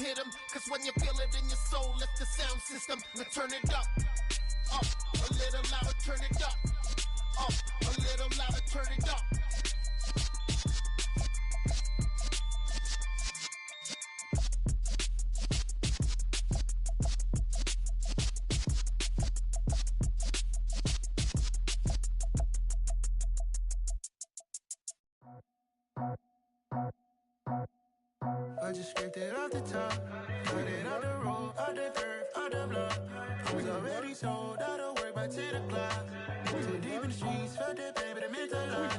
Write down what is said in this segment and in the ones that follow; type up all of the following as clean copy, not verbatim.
hit 'em, cause when you feel it in your soul, it's the sound system. Now turn it up, a little louder, turn it up, a little louder, turn it up. I just scraped it off the top, cut it off the road, off the curve, off the block. I was already sold out of work by 10 o'clock. Too deep in the streets, felt that pain, but it meant a lot.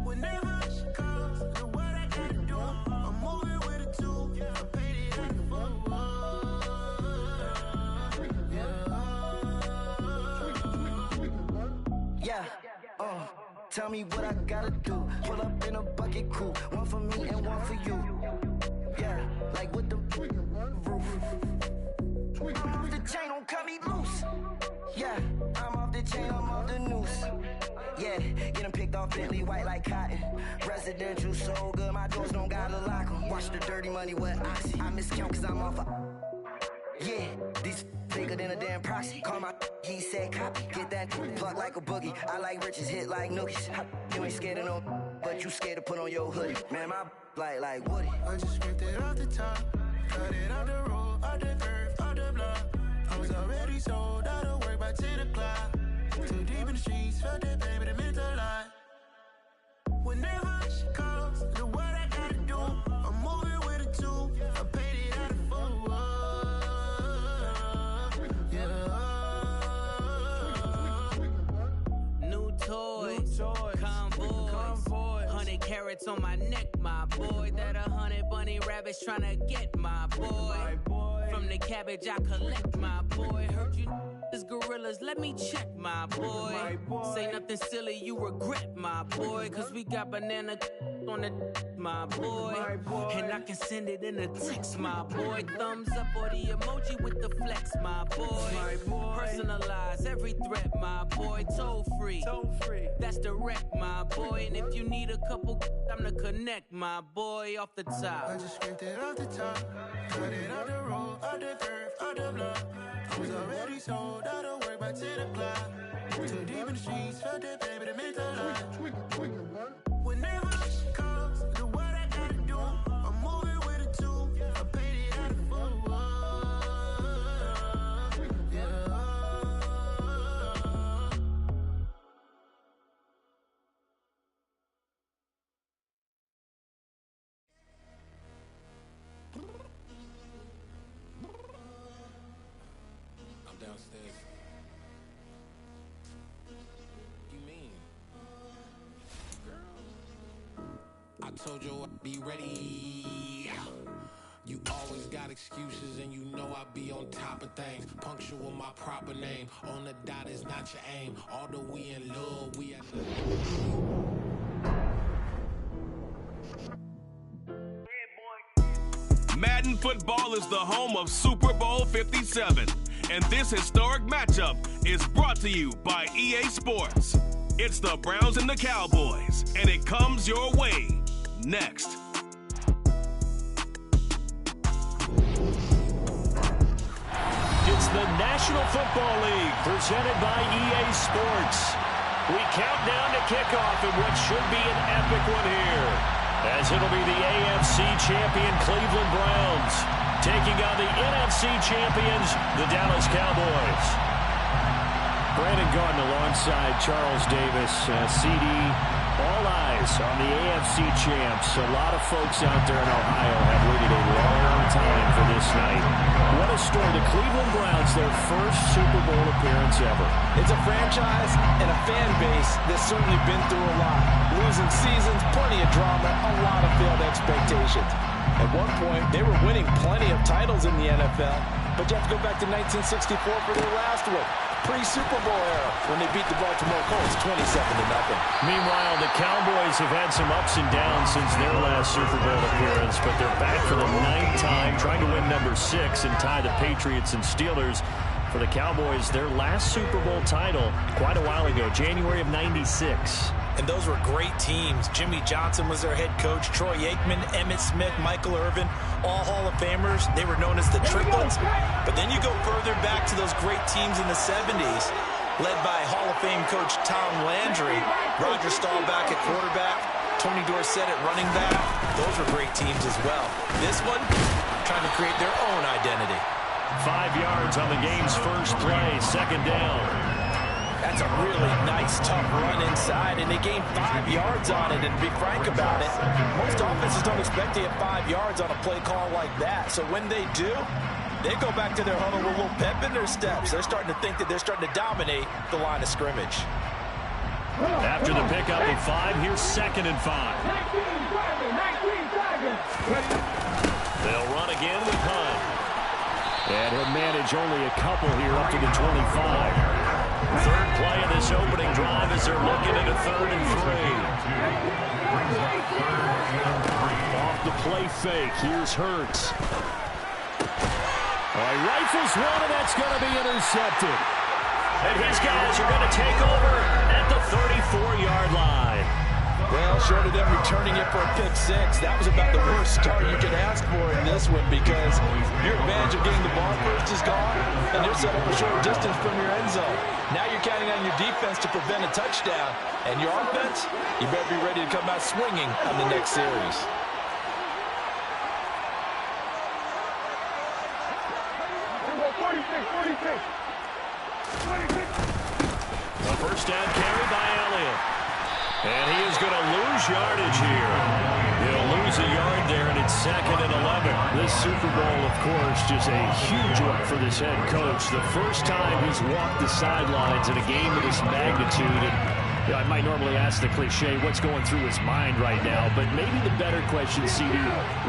Whenever she calls, know what I gotta do. I'm moving with a two, I paid it out the phone. Yeah, tell me what I gotta do. Pull up in a bucket crew, one for me and one for you. Yeah, like with the roof. I'm off the chain, don't cut me loose. Yeah, I'm off the chain, I'm off the noose. Yeah, getting picked off Bentley white like cotton. Residential so good, my doors don't gotta lock 'em. Watch the dirty money with Oxy. I miscount cause I'm off yeah, these bigger than a damn proxy. Call my he said copy. Get that plug like a boogie. I like riches, hit like nookies. You ain't scared of no, but you scared to put on your hoodie. Man, my like Woody. I just scraped it off the top, cut it off the road, off the curve, off the block. I was already sold out of work by 10 o'clock. Too deep in the streets, felt that pain, but it meant a lot. Whenever she calls, know what I gotta do. I'm moving with a two, I paid it out of phone. Toys, convoys, 100 carats on my neck, my boy. That 100 bunny rabbits tryna get my boy. From the cabbage I collect, my boy. Heard you is gorillas, let me check, my boy. Say nothing silly, you regret, my boy. Cause we got banana on the my boy. And I can send it in a text, my boy. Thumbs up or the emoji with the flex, my boy. Personalize every threat, my boy. Toll free. That's direct, my boy. And if you need a couple, I'm to connect, my boy, off the top. I just scraped it off the top, cut it off the road, off the curve, off the block. I was already sold out of work by 10 o'clock. Too deep in the streets, felt that pain, but it meant a lot. Whenever she calls, know what I gotta do. I'm moving with a two, I paid it out of phone. Downstairs. You mean? Girl, I told you I'd be ready. You always got excuses and you know I be on top of things. Punctual my proper name. On the dot is not your aim. Although we in love, we at Madden Football is the home of Super Bowl 57, and this historic matchup is brought to you by EA Sports. It's the Browns and the Cowboys, and it comes your way next. It's the National Football League presented by EA Sports. We count down to kickoff in what should be an epic one here, as it'll be the AFC champion Cleveland Browns taking on the NFC champions, the Dallas Cowboys. Brandon Gaudin alongside Charles Davis, CD, all eyes on the AFC champs. A lot of folks out there in Ohio have waited a long time for this night. What a story. The Cleveland Browns, their first Super Bowl appearance ever. It's a franchise and a fan base that's certainly been through a lot. Losing seasons, plenty of drama, a lot of failed expectations. At one point, they were winning plenty of titles in the NFL, but you have to go back to 1964 for their last one. Pre-Super Bowl era, when they beat the Baltimore Colts 27-0. Meanwhile, the Cowboys have had some ups and downs since their last Super Bowl appearance, but they're back for the 9th time, trying to win number 6 and tie the Patriots and Steelers. For the Cowboys, their last Super Bowl title quite a while ago, January of '96. And those were great teams. Jimmy Johnson was their head coach. Troy Aikman, Emmitt Smith, Michael Irvin, all Hall of Famers. They were known as the Triplets. But then you go further back to those great teams in the 70s, led by Hall of Fame coach Tom Landry, Roger Staubach at quarterback, Tony Dorsett at running back. Those were great teams as well. This one, trying to create their own identity. 5 yards on the game's first play, second down. That's a really nice, tough run inside, and they gained 5 yards on it. And to be frank about it, most offenses don't expect to get 5 yards on a play call like that. So when they do, they go back to their huddle with a little pep in their steps. They're starting to think that they're starting to dominate the line of scrimmage. After the pickup of 5, here's 2nd and 5. They'll run again with Hunt. And he'll manage only a couple here up to the 25. Third play of this opening drive as they're looking at a 3rd and 3. Off the play fake, here's Hurts. He rifles one, and that's going to be intercepted. And his guys are going to take over at the 34-yard line. Well, short of them returning it for a pick 6, that was about the worst start you could ask for in this one, because your advantage of getting the ball first is gone, and they're set up a short distance from your end zone. Now you're counting on your defense to prevent a touchdown, and your offense, you better be ready to come out swinging on the next series. The first down carry by Elliott. And he is going to lose yardage here. He'll lose a yard there, and it's 2nd and 11. This Super Bowl, of course, just a huge one for this head coach. The first time he's walked the sidelines in a game of this magnitude. And I might normally ask the cliche, what's going through his mind right now? But maybe the better question, CD,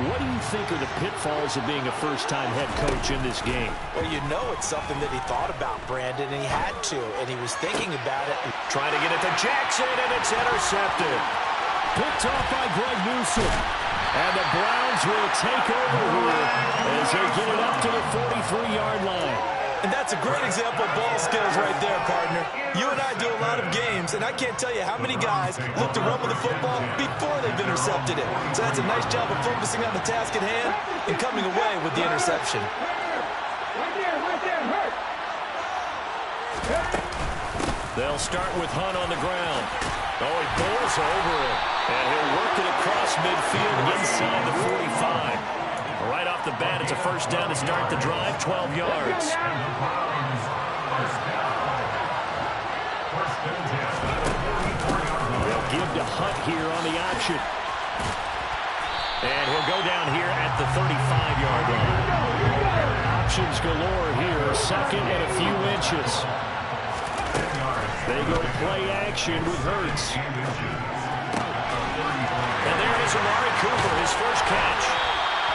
what do you think are the pitfalls of being a first-time head coach in this game? Well, you know it's something that he thought about, Brandon, and he had to, and he was thinking about it. Trying to get it to Jackson, and it's intercepted. Picked off by Greg Newsom. And the Browns will take over here as they get it up to the 43-yard line. And that's a great example of ball skills right there, partner. You and I do a lot of games, and I can't tell you how many guys look to run with the football before they've intercepted it. So that's a nice job of focusing on the task at hand and coming away with the interception. They'll start with Hunt on the ground. Oh, he bowls over it. And he'll work it across midfield inside the 45. Right off the bat, it's a first down to start the drive, 12 yards. They'll give to Hunt here on the option. And he'll go down here at the 35-yard line. Options galore here, 2nd and a few inches. They go to play action with Hurts. And there is Amari Cooper, his first catch.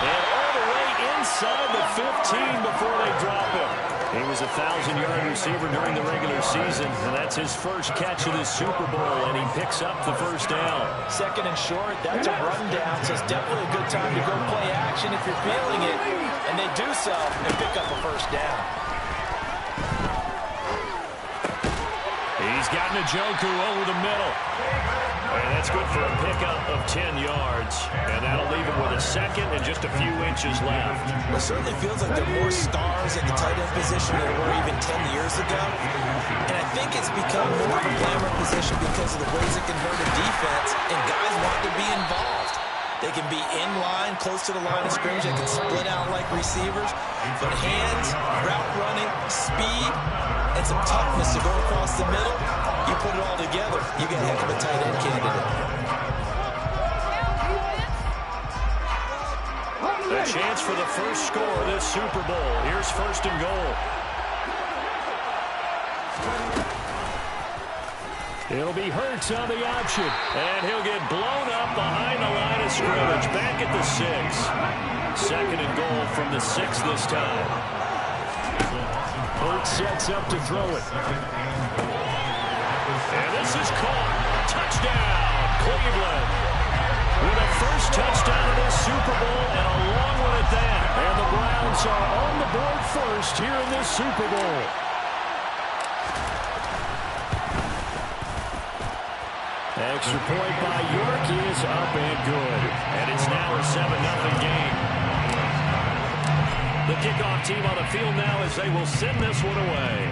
And all the way inside the 15 before they drop him. He was a 1,000-yard receiver during the regular season, and that's his first catch of this Super Bowl, and he picks up the first down. 2nd and short, that's a rundown, so it's definitely a good time to go play action if you're feeling it. And they do so and pick up a first down. He's got Njoku over the middle. And that's good for a pickup of 10 yards. And that'll leave him with a 2nd and just a few inches left. Well, it certainly feels like there are more stars at the tight end position than there were even 10 years ago. And I think it's become more of a glamour position because of the ways it can hurt a defense, and guys want to be involved. They can be in line, close to the line of scrimmage. They can split out like receivers. But hands, route running, speed, and some toughness to go across the middle, you put it all together, you get a heck of a tight end candidate. A chance for the first score of this Super Bowl. Here's 1st and goal. It'll be Hurts on the option. And he'll get blown up behind the line of scrimmage. Back at the 6. 2nd and goal from the 6 this time. Hurts sets up to throw it. And this is caught. Touchdown, Cleveland. With a first touchdown of this Super Bowl and a long one at that. And the Browns are on the board first here in this Super Bowl. extra point by York is up and good. And it's now a 7-0 game. The kickoff team on the field now as they will send this one away.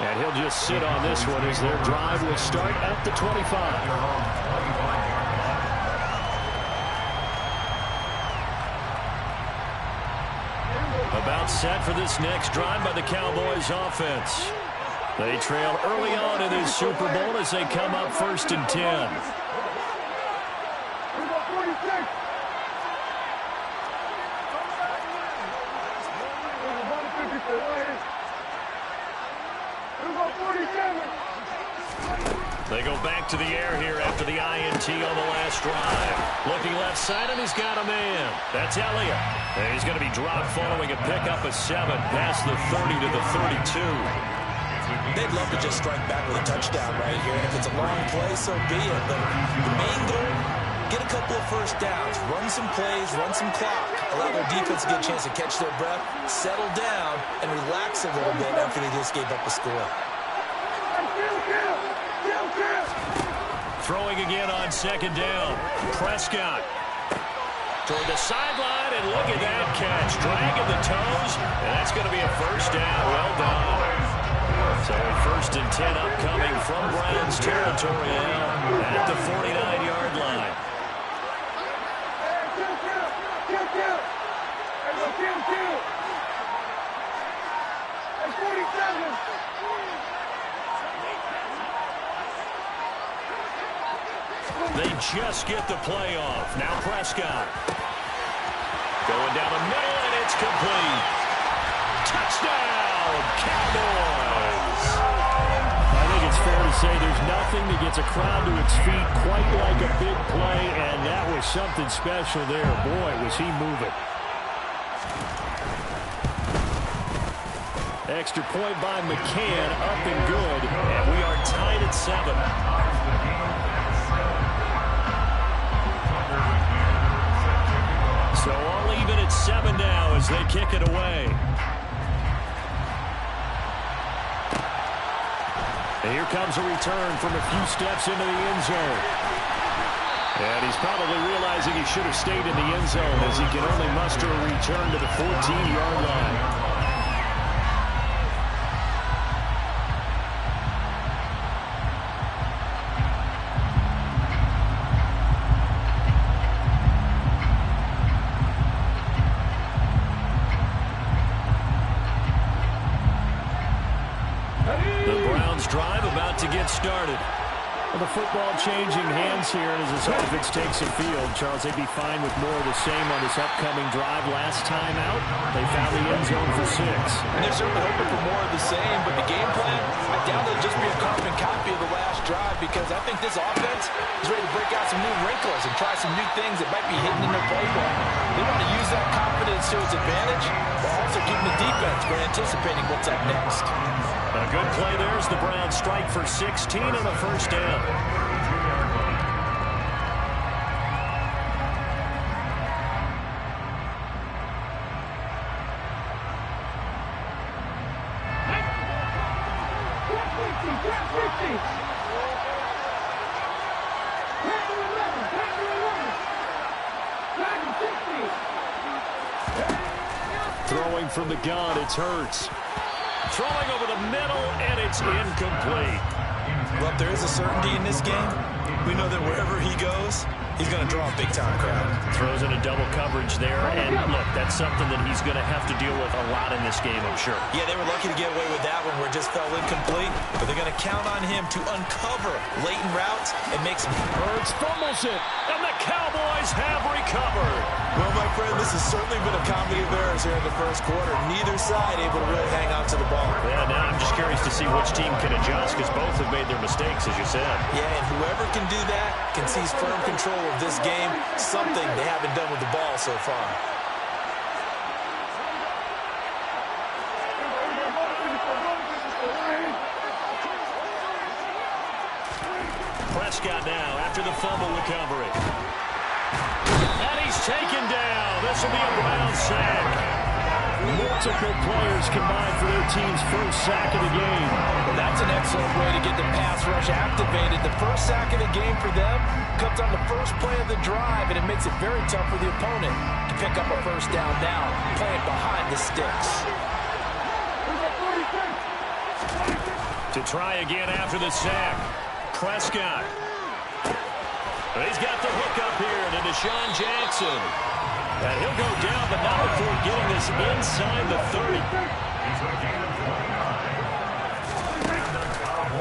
And he'll just sit on this one as their drive will start at the 25. About set for this next drive by the Cowboys offense. They trail early on in this Super Bowl as they come up 1st and 10. They go back to the air here after the INT on the last drive. Looking left side, and he's got a man. That's Elliott. And he's going to be dropped following a pickup of 7 past the 30 to the 32. They'd love to just strike back with a touchdown right here. And if it's a long play, so be it. But the main goal, get a couple of first downs, run some plays, run some clock, allow their defense to get a chance to catch their breath, settle down, and relax a little bit after they just gave up a score. Throwing again on 2nd down. Prescott toward the sideline, and look at that catch. Dragging the toes, and that's going to be a first down. Well done. So a 1st and 10 upcoming from Browns territory now at the 49-yard line. They just get the play off. Now Prescott. Going down the middle, and it's complete. Touchdown, Cowboys! I think it's fair to say there's nothing that gets a crowd to its feet quite like a big play, and that was something special there. Boy, was he moving. Extra point by McCann, up and good, and we are tied at 7. So all even at 7 now as they kick it away. And here comes a return from a few steps into the end zone. And he's probably realizing he should have stayed in the end zone as he can only muster a return to the 14-yard line. Drive about to get started. Well, the football changing hands here as this offense takes the field. Charles, they'd be fine with more of the same on this upcoming drive. Last time out, they found the end zone for 6. And they're certainly hoping for more of the same, but the game plan, I doubt it'll just be a carbon copy of the last drive because I think this offense is ready to break out some new wrinkles and try some new things that might be hidden in their playbook. They want to use that confidence to its advantage while also keeping the defense for anticipating what's up next. A good play there as the Browns strike for 16 and a first down. Throwing from the gun, it's Hurts. Throwing over the middle, and it's incomplete. Well, if there is a certainty in this game, we know that wherever he goes, he's going to draw a big-time crowd. Throws in a double coverage there, and look, that's something that he's going to have to deal with a lot in this game, I'm sure. Yeah, they were lucky to get away with that one where it just fell incomplete, but they're going to count on him to uncover latent routes and make some... Hurts fumbles it, and the Cowboys have recovered. Well, my friend, this has certainly been a comedy of errors here in the first quarter. Neither side able to really hang on to the ball. Yeah, now I'm just curious to see which team can adjust because both have made their mistakes, as you said. Yeah, and whoever can do that can seize firm control of this game, something they haven't done with the ball so far. Prescott now after the fumble recovery. And he's taken down. This will be a Brown sack. Multiple players combined for their team's first sack of the game. Well, that's an excellent way to get the pass rush activated. The first sack of the game for them comes on the first play of the drive, and it makes it very tough for the opponent to pick up a first down now, playing behind the sticks. To try again after the sack, Prescott. He's got the hook up here to Deshaun Jackson. And he'll go down, but not before getting this inside the 30.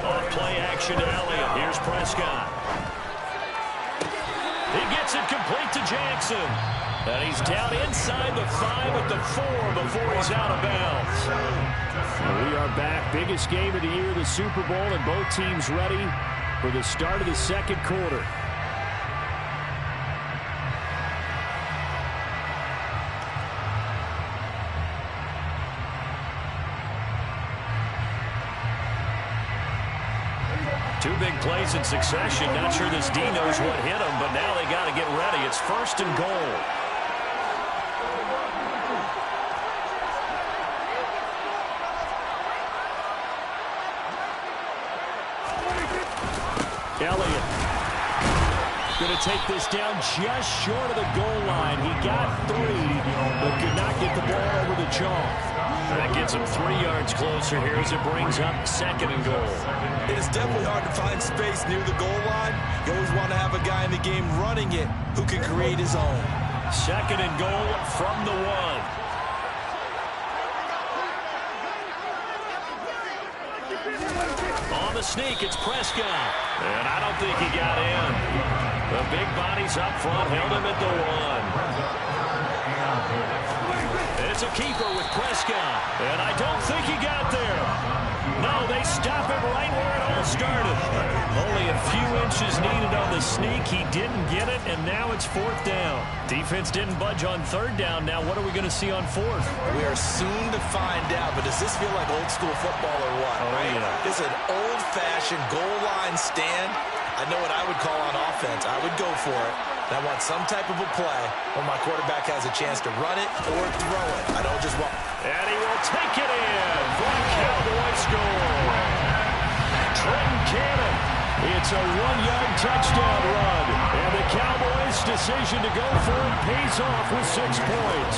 Off play action to Elliott. Here's Prescott. He gets it complete to Jackson. And he's down inside the 5 at the 4 before he's out of bounds. We are back. Biggest game of the year, the Super Bowl, and both teams ready for the start of the second quarter. Two big plays in succession. Not sure this D knows what hit him, but now they got to get ready. It's 1st and goal. Elliott going to take this down just short of the goal line. He got 3, but could not get the ball over the chalk. That gets him 3 yards closer here as it brings up 2nd and goal. It is definitely hard to find space near the goal line. You always want to have a guy in the game running it who can create his own. 2nd and goal from the 1. On the sneak, it's Prescott. And I don't think he got in. The big bodies up front held him at the 1. It's a keeper with Prescott. And I don't think he got there. No, they stop him right where it all started. Only a few inches needed on the sneak. He didn't get it, and now it's 4th down. Defense didn't budge on 3rd down. Now what are we going to see on 4th? We are soon to find out, but does this feel like old school football or what? Oh, right? Yeah. This is an old-fashioned goal line stand. I know what I would call on offense. I would go for it. And I want some type of a play where my quarterback has a chance to run it or throw it. I don't just want... And he will take it in for the Cowboys score. Trenton Cannon. It's a 1-yard touchdown run. And the Cowboys' decision to go for it pays off with 6 points.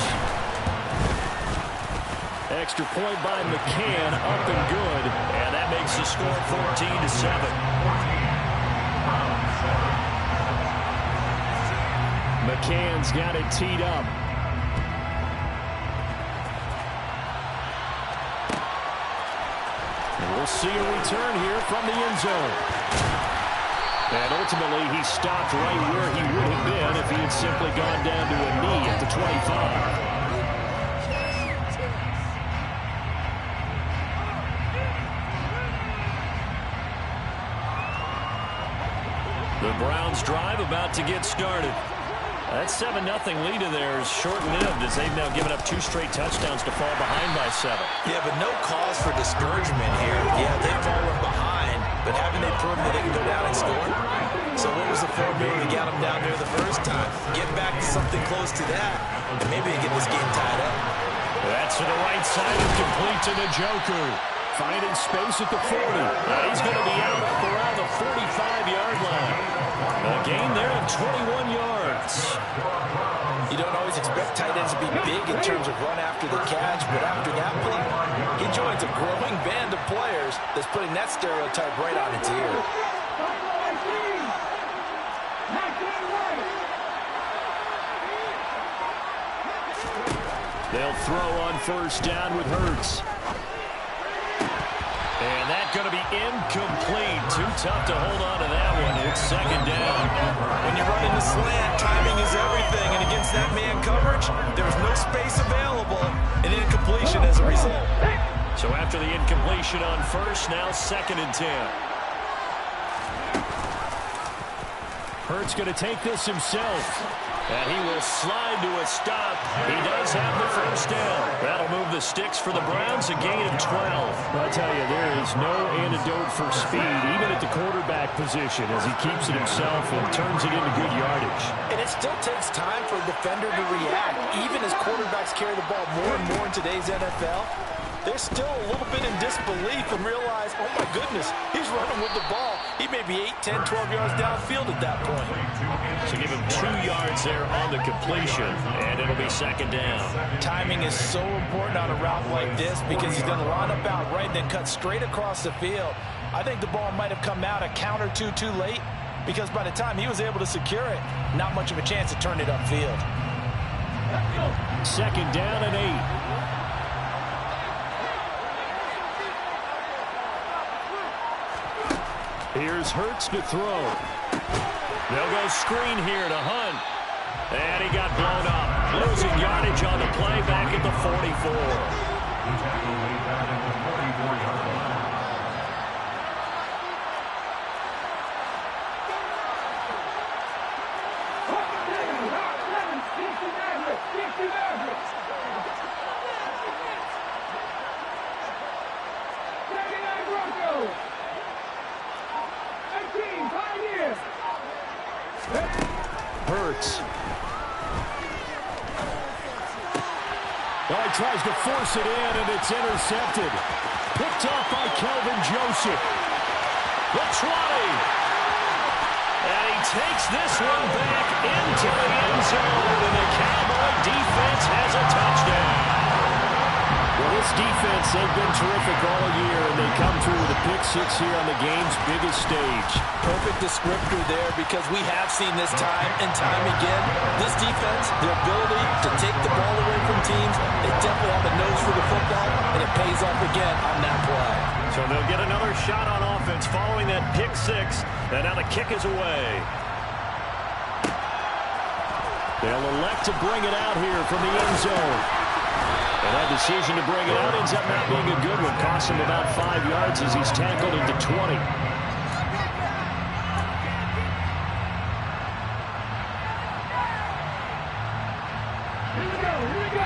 Extra point by McCann, up and good. And that makes the score 14-7. McCann's got it teed up. And we'll see a return here from the end zone. And ultimately, he stopped right where he would have been if he had simply gone down to a knee at the 25. The Browns drive about to get started. That 7-0 lead of theirs short-lived as they've now given up 2 straight touchdowns to fall behind by 7. Yeah, but no cause for discouragement here. Yeah, they've fallen behind, but haven't they proven that they can go down and score? So what was the formula to get them down there the first time? Get back to something close to that, and maybe they get this game tied up. That's to the right side and complete to the Joker. Finding space at the 40. He's going to be out around the 45-yard line. A gain there of 21 yards. You don't always expect tight ends to be big in terms of run after the catch, but after that play, he joins a growing band of players that's putting that stereotype right on its ear. They'll throw on 1st down with Hurts. And that's going to be incomplete. Too tough to hold on to that one. It's 2nd down. When you run in the slant, timing is everything. And against that man coverage, there's no space available. And incompletion as a result. So after the incompletion on 1st, now 2nd and 10. Hurts going to take this himself. And he will slide to a stop. He does have the first down. That'll move the sticks for the Browns, a gain of 12. I tell you, there is no antidote for speed, even at the quarterback position, as he keeps it himself and turns it into good yardage. And it still takes time for a defender to react. Even as quarterbacks carry the ball more and more in today's NFL, they're still a little bit in disbelief and realize, oh my goodness, he's running with the ball. He may be 8, 10, 12 yards downfield at that point. So give him 2 yards there on the completion, and it'll be second down. Timing is so important on a route like this because he's going to line up out right and then cut straight across the field. I think the ball might have come out a count or two too late because by the time he was able to secure it, not much of a chance to turn it upfield. Second down and 8. Here's Hurts to throw. They'll go screen here to Hunt. And he got blown up. Losing yardage on the play back at the 44. Hurts. Oh, he tries to force it in, and it's intercepted. Picked off by Kelvin Joseph. The 20. And he takes this one back into the end zone, and the Cowboy defense has a touchdown. Well, this defense, they've been terrific all year, and they come through with a pick six here on the game's biggest stage. Perfect descriptor there because we have seen this time and time again. This defense, their ability to take the ball away from teams, they definitely have a nose for the football, and it pays off again on that play. So they'll get another shot on offense following that pick six, and now the kick is away. They'll elect to bring it out here from the end zone. And that decision to bring it out ends up not being a good one. Costs him about 5 yards as he's tackled into 20.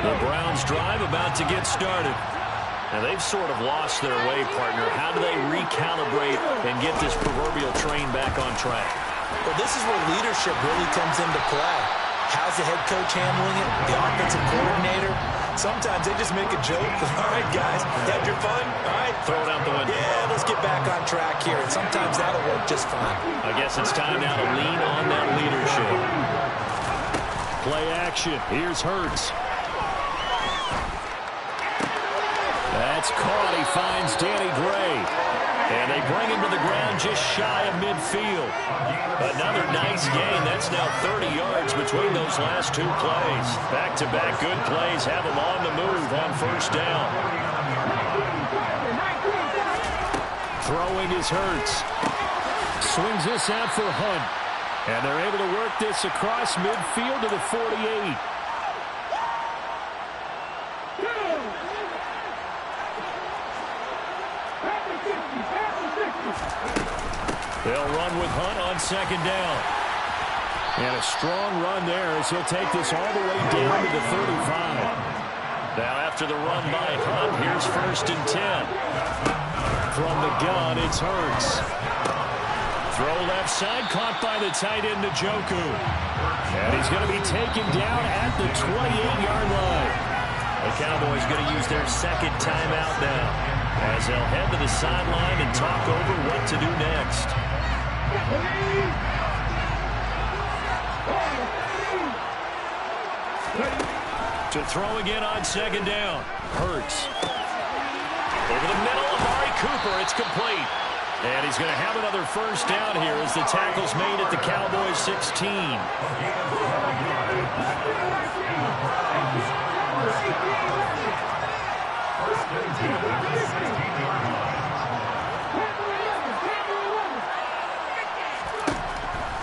The Browns drive about to get started. And they've sort of lost their way, partner. How do they recalibrate and get this proverbial train back on track? Well, this is where leadership really comes into play. How's the head coach handling it? The offensive coordinator? Sometimes they just make a joke. All right, guys, had your fun? All right. Throw it out the window. Yeah, let's get back on track here. And sometimes that'll work just fine. I guess it's time now to lean on that leadership. Play action. Here's Hurts. That's caught. He finds Danny Gray. And they bring him to the ground just shy of midfield. Another nice gain. That's now 30 yards between those last 2 plays. Back-to-back good plays have him on the move on first down. Throwing is Hurts. Swings this out for Hunt. And they're able to work this across midfield to the 48. They'll run with Hunt on second down. And a strong run there as he'll take this all the way down to the 35. Now after the run by Hunt, here's first and 10. From the gun, it's Hurts. Throw left side, caught by the tight end Njoku. And he's going to be taken down at the 28-yard line. The Cowboys going to use their second timeout now, as they'll head to the sideline and talk over what to do next. To throw again on second down. Hurts. Over the middle, Amari Cooper. It's complete. And he's going to have another first down here as the tackle's made at the Cowboys 16.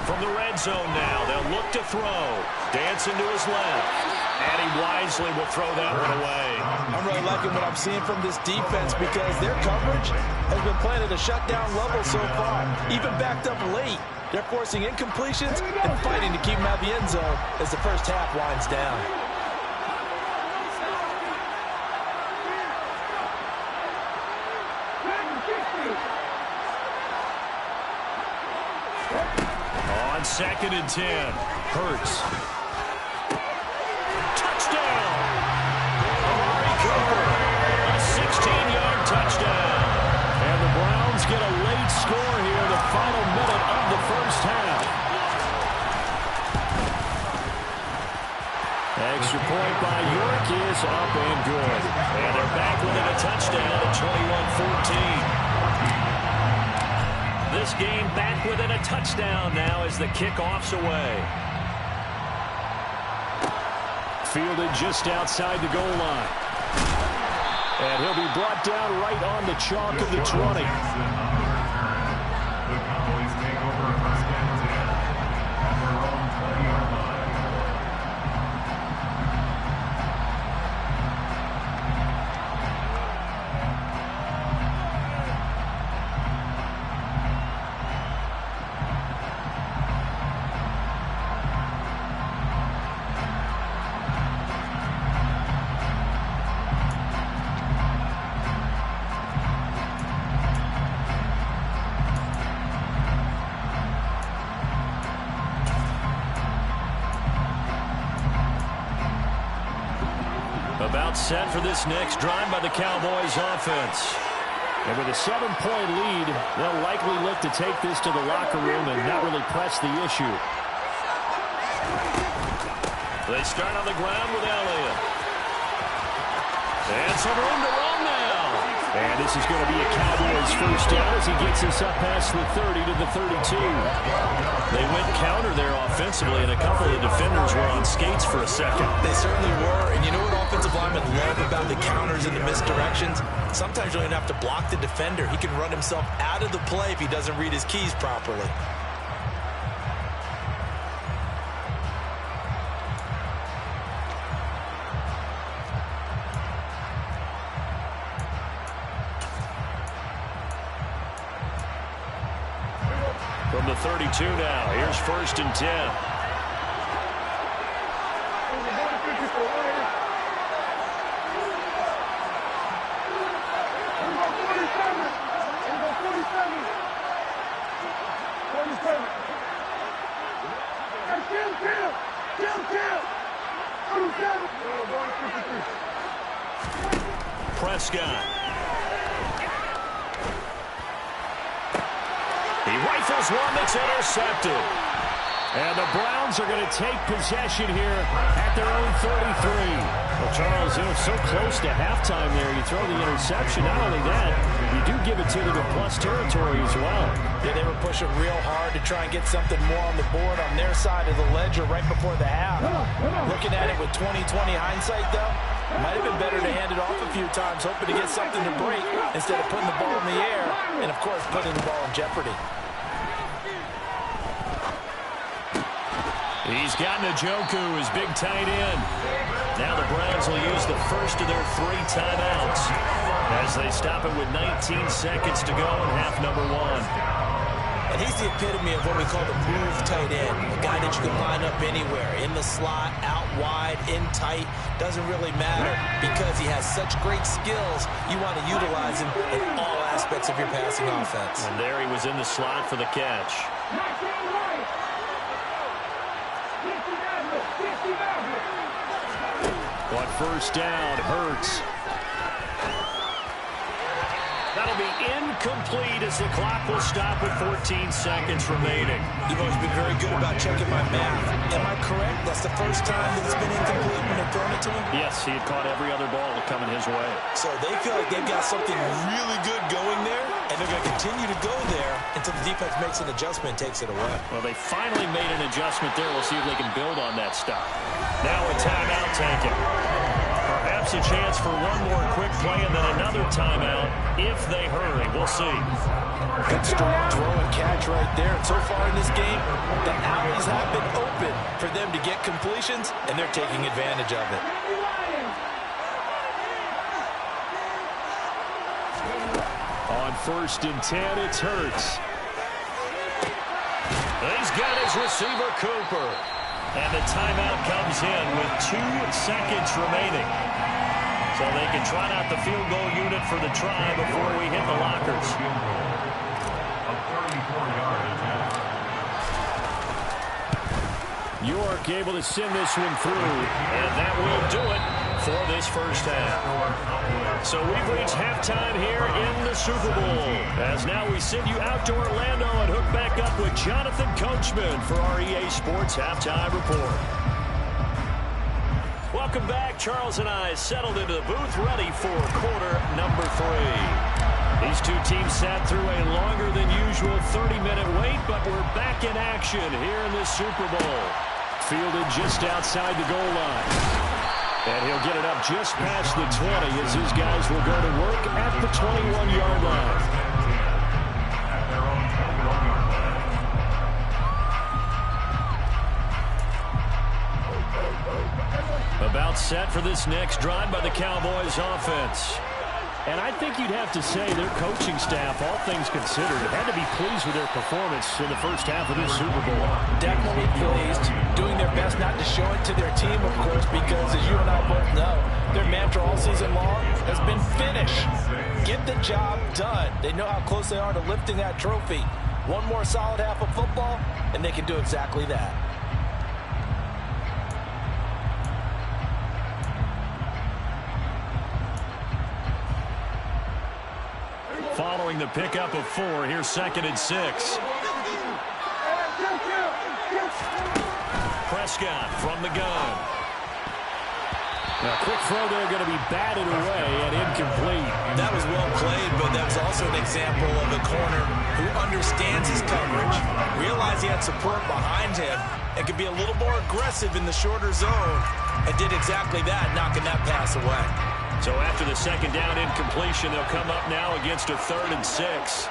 From the red zone now, they'll look to throw. Dancing to his left. And he wisely will throw that one away. I'm really liking what I'm seeing from this defense because their coverage has been playing at a shutdown level so far. Even backed up late, they're forcing incompletions and fighting to keep them out of the end zone as the first half winds down. On 2nd and 10, Hurts. Touchdown! Amari Cooper, a 16-yard touchdown. And the Browns get a late score here in the final minute of the first half. Extra point by York is up and good. And they're back within a touchdown at 21-14. This game back within a touchdown now as the kickoff's away. Fielded just outside the goal line. And he'll be brought down right on the chalk of the 20. About set for this next drive by the Cowboys offense. And with a 7-point lead, they'll likely look to take this to the locker room and not really press the issue. They start on the ground with Elliott. And some room to run now. And this is going to be a Cowboys first down as he gets us up past the 30 to the 32. They went counter there offensively, and a couple of defenders were on skates for a second. They certainly were, and you know what offensive linemen love about the counters and the misdirections? Sometimes you don't even have to block the defender. He can run himself out of the play if he doesn't read his keys properly. From the 32 now, here's 1st and 10. Prescott. He rifles one that's intercepted. And the Browns are going to take possession here at their own 33. Well, Charles, you know, so close to halftime there. You throw the interception. Not only that, you do give it to them in plus territory as well. Yeah, they were pushing real hard to try and get something more on the board on their side of the ledger right before the half. Looking at it with 20/20 hindsight, though, it might have been better to hand it off a few times, hoping to get something to break instead of putting the ball in the air and, of course, putting the ball in jeopardy. He's got Njoku, his big tight end. Now the Browns will use the first of their 3 timeouts as they stop it with 19 seconds to go in half number 1. And he's the epitome of what we call the move tight end, a guy that you can line up anywhere, in the slot, out wide, in tight, doesn't really matter because he has such great skills. You want to utilize him in all aspects of your passing offense. And there he was in the slot for the catch. On 1st down, Hurts. That'll be incomplete as the clock will stop with 14 seconds remaining. You've always been very good about checking my math. Am I correct? That's the first time that it's been incomplete when they've thrown it to him? Yes, he had caught every other ball coming his way. So they feel like they've got something really good going there, and they're going to continue to go there until the defense makes an adjustment and takes it away. Well, they finally made an adjustment there. We'll see if they can build on that stop. Now a timeout taken. Perhaps perhaps a chance for one more quick play and then another timeout if they hurry. We'll see. Good strong throw and catch right there. And so far in this game, the alleys have been open for them to get completions, and they're taking advantage of it. On 1st and 10, it's Hurts. He's got his receiver, Cooper. And the timeout comes in with 2 seconds remaining. So they can trot out the field goal unit for the try before we hit the lockers. York able to send this one through. And that will do it for this first half. So we've reached halftime here in the Super Bowl. As now we send you out to Orlando and hook back up with Jonathan Coachman for our EA Sports Halftime Report. Welcome back. Charles and I settled into the booth ready for quarter number 3. These two teams sat through a longer than usual 30-minute wait, but we're back in action here in this Super Bowl. Fielded just outside the goal line. And he'll get it up just past the 20 as his guys will go to work at the 21-yard line. About set for this next drive by the Cowboys offense. And I think you'd have to say their coaching staff, all things considered, had to be pleased with their performance in the first half of this Super Bowl. Definitely pleased, doing their best not to show it to their team, of course, because as you and I both know, their mantra all season long has been finish. Get the job done. They know how close they are to lifting that trophy. One more solid half of football, and they can do exactly that. Following the pickup of 4, here's 2nd and 6. Prescott from the gun. Now, quick throw there going to be batted away and incomplete. That was well played, but that was also an example of a corner who understands his coverage, realized he had support behind him, and could be a little more aggressive in the shorter zone, and did exactly that, knocking that pass away. So after the 2nd down incompletion, they'll come up now against a 3rd and 6.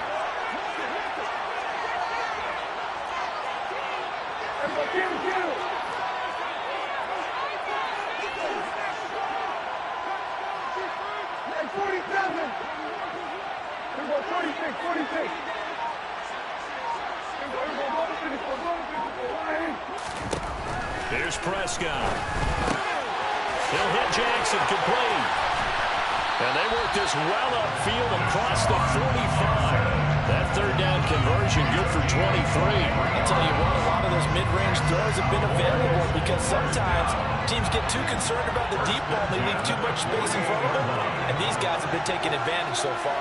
Here's Prescott. He'll hit Jackson, complete. And they work this well upfield across the 45. That 3rd down conversion good for 23. I'll tell you what, a lot of those mid-range throws have been available because sometimes teams get too concerned about the deep ball and they leave too much space in front of them. And these guys have been taking advantage so far.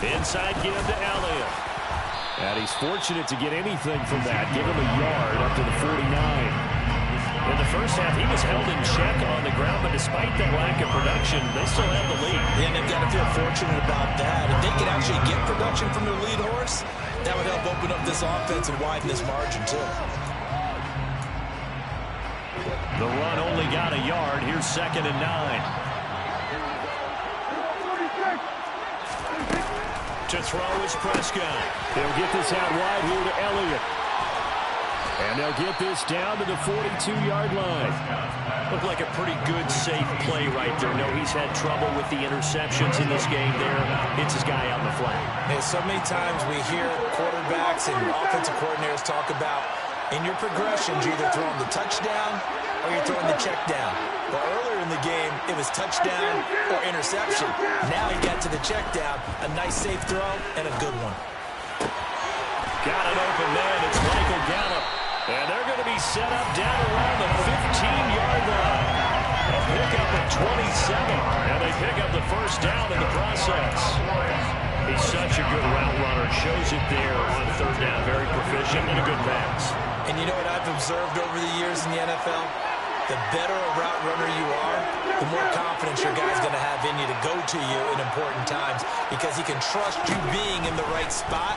Inside give to Elliott. And he's fortunate to get anything from that. Give him a yard up to the 49. In the first half, he was held in check on the ground, but despite the lack of production, they still have the lead. Yeah, and they've got to feel fortunate about that. If they can actually get production from their lead horse, that would help open up this offense and widen this margin, too. The run only got a yard. Here's 2nd and 9. To throw is Prescott. They'll get this out wide here to Elliott. And they'll get this down to the 42-yard line. Looked like a pretty good, safe play right there. No, he's had trouble with the interceptions in this game there. Hits his guy out in the flat. Hey, so many times we hear quarterbacks and offensive coordinators talk about in your progressions, you're either throwing the touchdown or you're throwing the check down. But earlier in the game, it was touchdown or interception. Now he got to the check down, a nice safe throw, and a good one. Got an open man. It's Michael Gallup. And they're going to be set up down around the 15-yard line. A pickup of 27. And they pick up the first down in the process. He's such a good route runner. Shows it there on 3rd down. Very proficient and a good pass. And you know what I've observed over the years in the NFL? The better a route runner you are, the more confident confidence your guy's going to have in you to go to you in important times because he can trust you being in the right spot,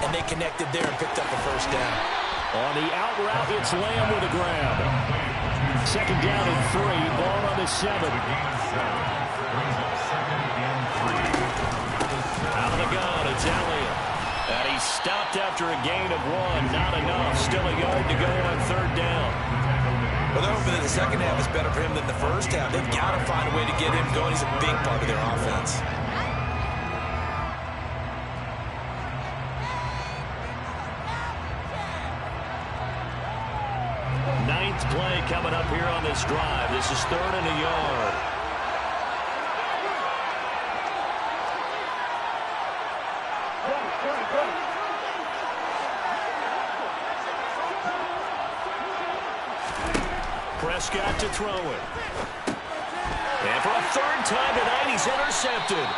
and they connected there and picked up a first down. On the out route, it's Lamb with a grab. Second down and 3, ball on the 7. Out of the gun, it's Elliott. And he stopped after a gain of 1. Not enough. Still a yard to go on third down. Well, they're hoping that the second half is better for him than the first half. They've got to find a way to get him going. He's a big part of their offense. Ninth play coming up here on this drive. This is 3rd and a yard. Prescott to throw it. And for a 3rd time tonight, he's intercepted.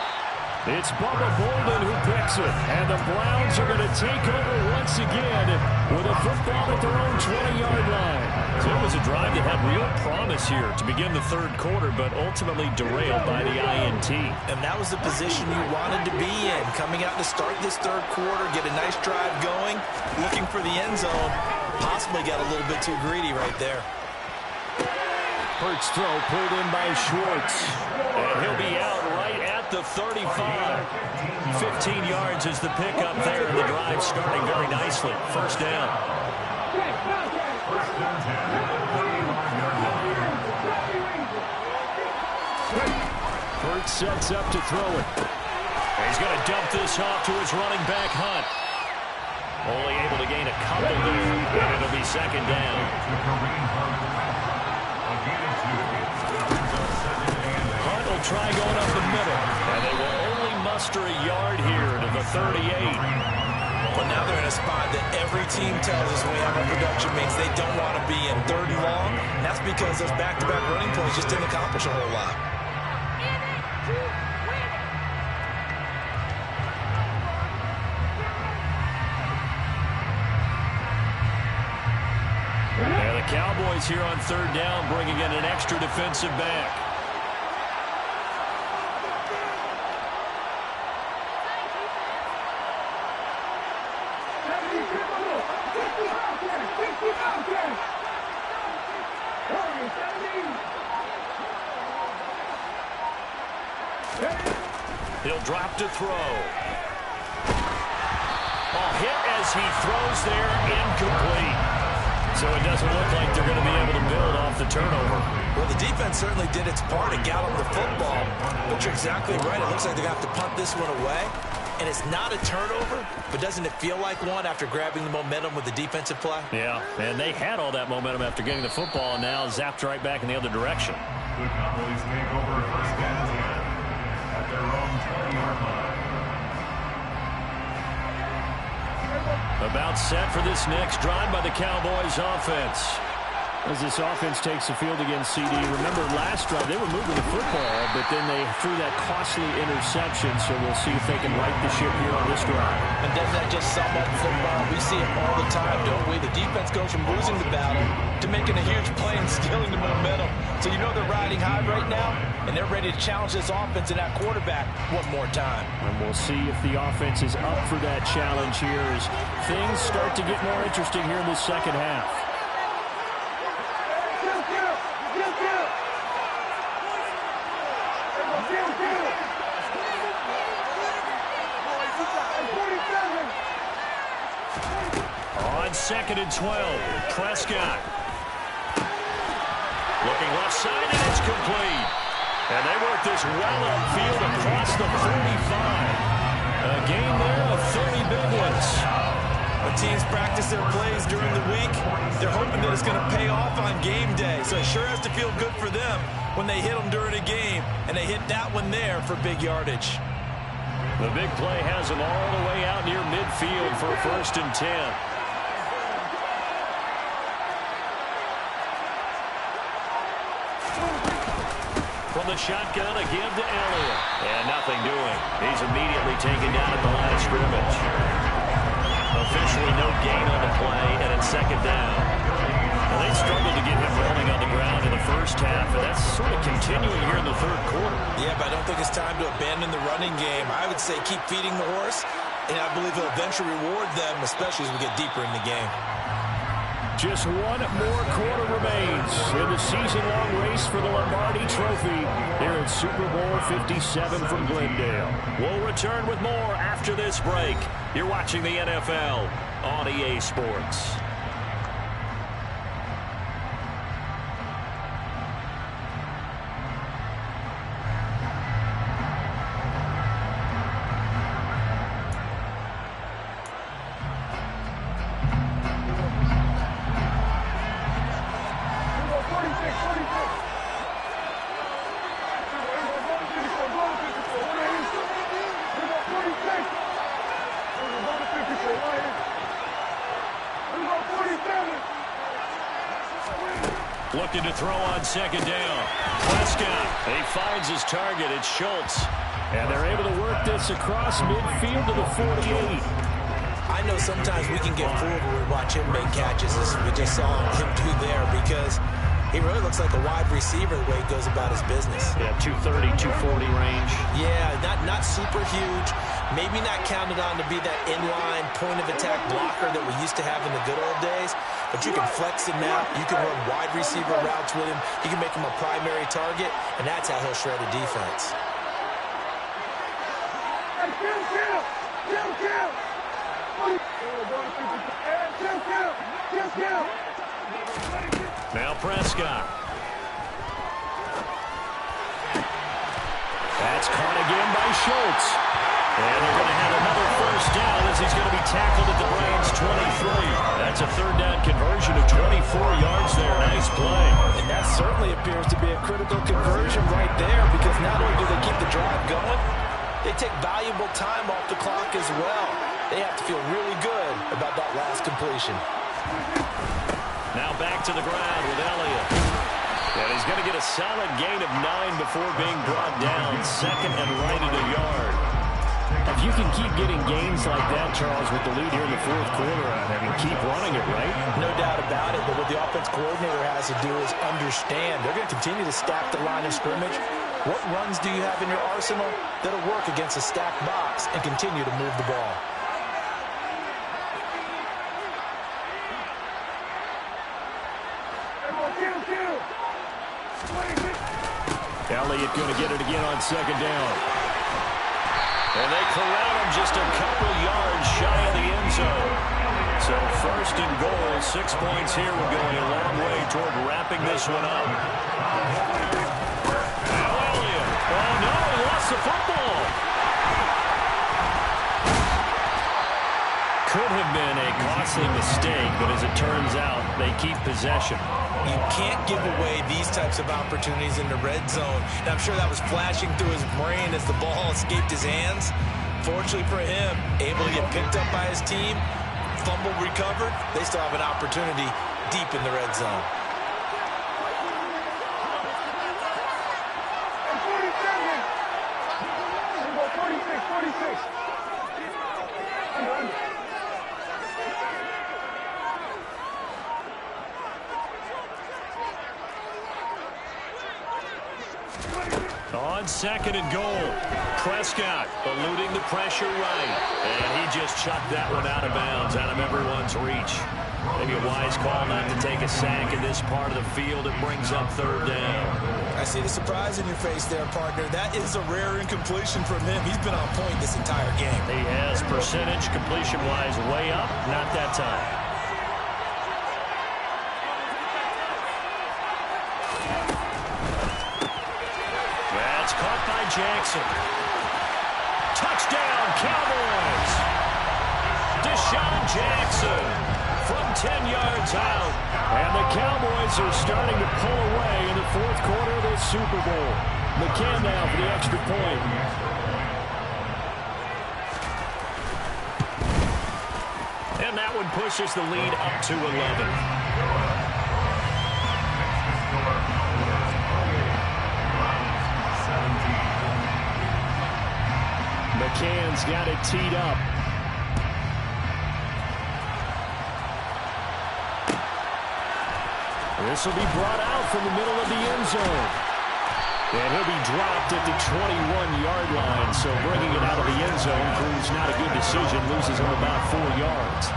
It's Bubba Bolden who picks it. And the Browns are going to take over once again with a football at their own 20-yard line. So it was a drive that had real promise here to begin the 3rd quarter, but ultimately derailed by the INT. And that was the position you wanted to be in. Coming out to start this 3rd quarter, get a nice drive going, looking for the end zone. Possibly got a little bit too greedy right there. Hurts throw pulled in by Schwartz. And he'll be out right at the 35. 15 yards is the pickup there. The drive starting very nicely. First down. Hurts sets up to throw it. He's going to dump this off to his running back, Hunt. Only able to gain a couple there, and it'll be second down. Hunt will try going up the middle, and they will only muster a yard here to the 38. Well, now they're in a spot that every team tells us when we have our production means they don't want to be in 3rd and long. And that's because those back-to-back running plays just didn't accomplish a whole lot. And the Cowboys here on 3rd down, bringing in an extra defensive back. He'll drop to throw. Ball hit as he throws there, incomplete. So it doesn't look like they're going to be able to build off the turnover. Well, the defense certainly did its part and got them the football. But you're exactly right. It looks like they're going to have to punt this one away. And it's not a turnover, but doesn't it feel like one after grabbing the momentum with the defensive play? Yeah, and they had all that momentum after getting the football and now zapped right back in the other direction. The Cowboys take over first down at their own 20-yard line. About set for this next drive by the Cowboys offense. As this offense takes the field against CD. Remember, last drive, they were moving the football, but then they threw that costly interception, so we'll see if they can right the ship here on this drive. And doesn't that just sum up football? We see it all the time, don't we? The defense goes from losing the battle to making a huge play and stealing the momentum. So you know they're riding high right now, and they're ready to challenge this offense and that quarterback one more time. And we'll see if the offense is up for that challenge here as things start to get more interesting here in the second half. On 2nd and 12, Prescott. Looking left side, and it's complete. And they work this well upfield across the 45. A game there of 30 big ones. When teams practice their plays during the week, they're hoping that it's going to pay off on game day. So it sure has to feel good for them when they hit them during a game, and they hit that one there for big yardage. The big play has them all the way out near midfield for 1st and 10. From the shotgun, a give to Elliott. And nothing doing. He's immediately taken down at the line of scrimmage. Officially no gain on the play, and it's 2nd down. Well, they struggled to get him rolling on the ground in the first half, and that's sort of continued continuing here in the third quarter. Yeah, but I don't think it's time to abandon the running game. I would say keep feeding the horse, and I believe he'll eventually reward them, especially as we get deeper in the game. Just one more quarter remains in the season-long race for the Lombardi Trophy here at Super Bowl 57 from Glendale. We'll return with more after this break. You're watching the NFL on EA Sports. Looking to throw on second down. Prescott, he finds his target. It's Schultz. And they're able to work this across midfield to the 48. I know sometimes we can get fooled when we watch him make catches, as we just saw him do there, because he really looks like a wide receiver the way he goes about his business. Yeah, 230, 240 range. Yeah, not super huge. Maybe not counted on to be that inline point-of-attack blocker that we used to have in the good old days. But you can flex him out. You can run wide receiver routes with him. You can make him a primary target, and that's how he'll shred a defense. Now Prescott. That's caught again by Schultz. And they're going to have another first down as he's going to be tackled at the Browns' 23. That's a third down conversion of 24 yards there. Nice play. And that certainly appears to be a critical conversion right there, because not only do they keep the drive going, they take valuable time off the clock as well. They have to feel really good about that last completion. Now back to the ground with Elliott. And he's going to get a solid gain of 9 before being brought down. Second and right at a yard. If you can keep getting gains like that, Charles, with the lead here in the fourth quarter, I mean, keep running it, right? No doubt about it, but what the offense coordinator has to do is understand they're going to continue to stack the line of scrimmage. What runs do you have in your arsenal that'll work against a stacked box and continue to move the ball? Elliott going to get it again on second down. And they corral him just a couple yards shy of the end zone. So first and goal, 6 points here. We're going a long way toward wrapping this one up. Now Elliott. Oh, no, he lost the football. Could have been a costly mistake, but as it turns out, they keep possession. You can't give away these types of opportunities in the red zone. And I'm sure that was flashing through his brain as the ball escaped his hands. Fortunately for him, able to get picked up by his team, fumble recovered. They still have an opportunity deep in the red zone. On second and goal, Prescott eluding the pressure right. And he just chucked that one out of bounds, out of everyone's reach. Maybe a wise call not to take a sack in this part of the field. It brings up third down. I see the surprise in your face there, partner. That is a rare incompletion from him. He's been on point this entire game. He has percentage completion-wise way up. Not that time. Caught by Jackson. Touchdown, Cowboys. Deshaun Jackson from 10 yards out. And the Cowboys are starting to pull away in the fourth quarter of this Super Bowl. McCann now for the extra point. And that one pushes the lead up to 11. McCann's got it teed up. This will be brought out from the middle of the end zone. And he'll be dropped at the 21-yard line, so bringing it out of the end zone proves not a good decision, loses him about 4 yards.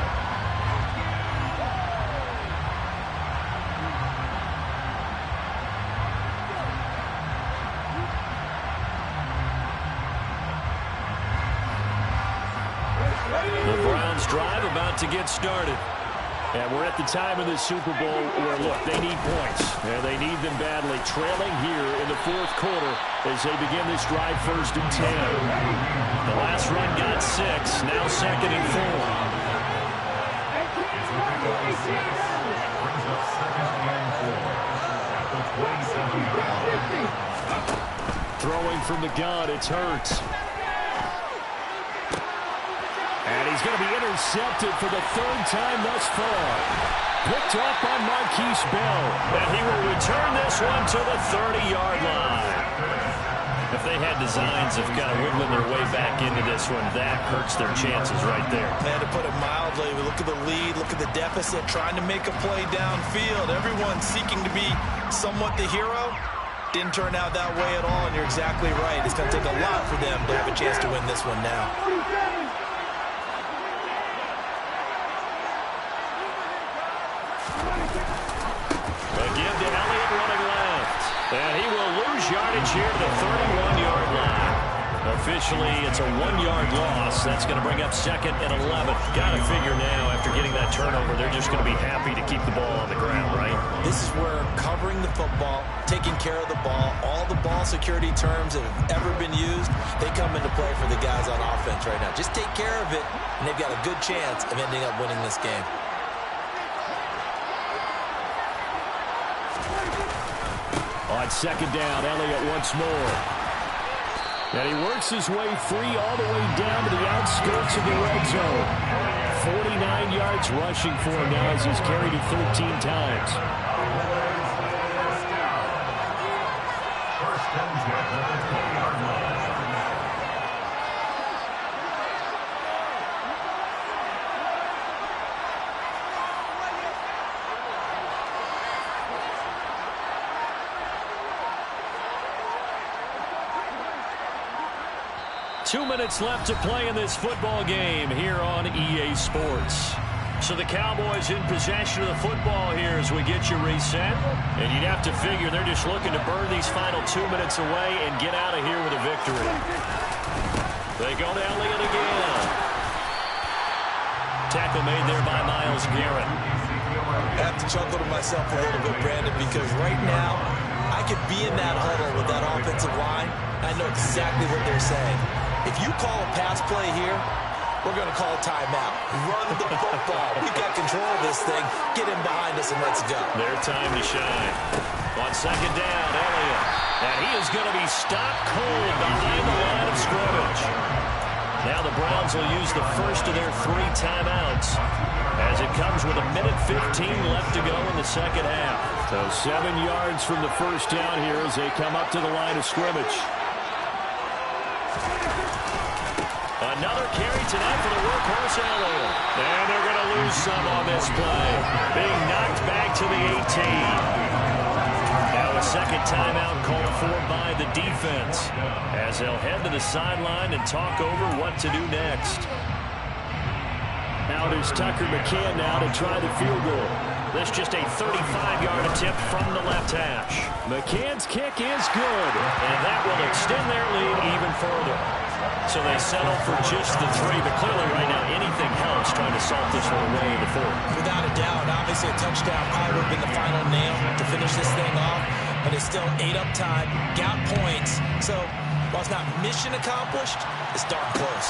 The Browns drive about to get started. And we're at the time of the Super Bowl where, look, they need points. And they need them badly. Trailing here in the fourth quarter as they begin this drive 1st and 10. The last run got 6. Now 2nd and 4. Throwing from the gun, it's Hurts. And he's going to be intercepted for the 3rd time thus far. Picked up by Marquise Bell. And he will return this one to the 30-yard line. If they had designs of kind of wiggling their way back into this one, that hurts their chances right there. Man, to put it mildly, we look at the lead, look at the deficit, trying to make a play downfield. Everyone seeking to be somewhat the hero. Didn't turn out that way at all, and you're exactly right. It's going to take a lot for them to have a chance to win this one now. Again to Elliott running left. And he will lose yardage here to the 31-yard line. Officially, it's a 1-yard loss. That's going to bring up 2nd and 11. Got to figure now, after getting that turnover, they're just going to be happy to keep the ball on the ground, right? This is where covering the football, taking care of the ball, all the ball security terms that have ever been used, they come into play for the guys on offense right now. Just take care of it, and they've got a good chance of ending up winning this game. On 2nd down, Elliott once more. And he works his way free all the way down to the outskirts of the red zone. 49 yards rushing for him now as he's carried it 13 times. First and 10 at the 20-yard line. 2 minutes left to play in this football game here on EA Sports. So the Cowboys in possession of the football here as we get you reset. And you'd have to figure they're just looking to burn these final 2 minutes away and get out of here with a victory. They go to Elliott again. Tackle made there by Myles Garrett. I have to chuckle to myself a little bit, Brandon, because right now I could be in that huddle with that offensive line. I know exactly what they're saying. If you call a pass play here, we're going to call a timeout. Run the football. We've got control of this thing. Get in behind us and let's go. Their time to shine. On 2nd down, Elliott. And he is going to be stopped cold behind the line of scrimmage. Now the Browns will use the first of their 3 timeouts as it comes with 1:15 left to go in the second half. So 7 yards from the first down here as they come up to the line of scrimmage. Another carry tonight for the workhorse Elliott. And they're going to lose some on this play. Being knocked back to the 18. Now a second timeout called for by the defense as they'll head to the sideline and talk over what to do next. Out is Tucker McCann now to try the field goal. This just a 35-yard attempt from the left hash. McCann's kick is good, and that will extend their lead even further. So they settle for just the 3, but clearly right now anything helps trying to salt this one away in the 4th. Without a doubt, obviously a touchdown probably would have been the final nail to finish this thing off, but it's still 8 up time, got points. So while it's not mission accomplished, it's darn close.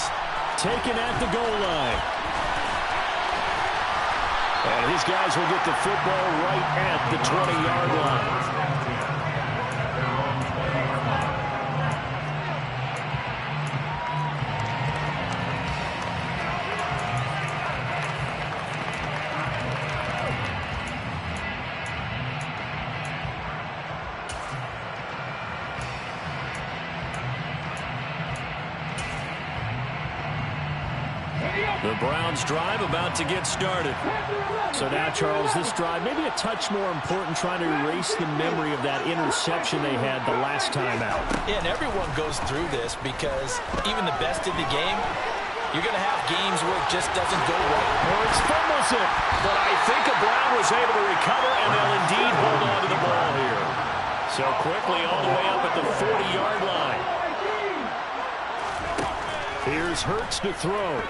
Taken at the goal line. And his guys will get the football right at the 20-yard line. The Browns drive about to get started. So now, Charles, this drive maybe a touch more important, trying to erase the memory of that interception they had the last time out. Yeah, and everyone goes through this because even the best in the game, you're going to have games where it just doesn't go right. Hurts fumbles it. But I think a Brown was able to recover, and they'll indeed hold on to the ball here. So quickly all the way up at the 40-yard line. Here's Hurts to throw.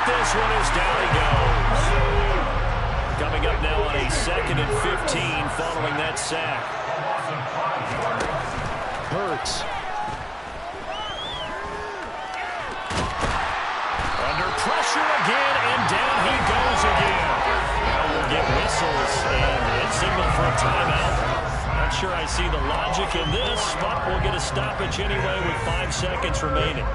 This one is down he goes. Coming up now on a 2nd and 15 following that sack. Hurts. Under pressure again, and down he goes again. Now we'll get whistles and it's signal for a timeout. Not sure I see the logic in this, but we'll get a stoppage anyway with 5 seconds remaining.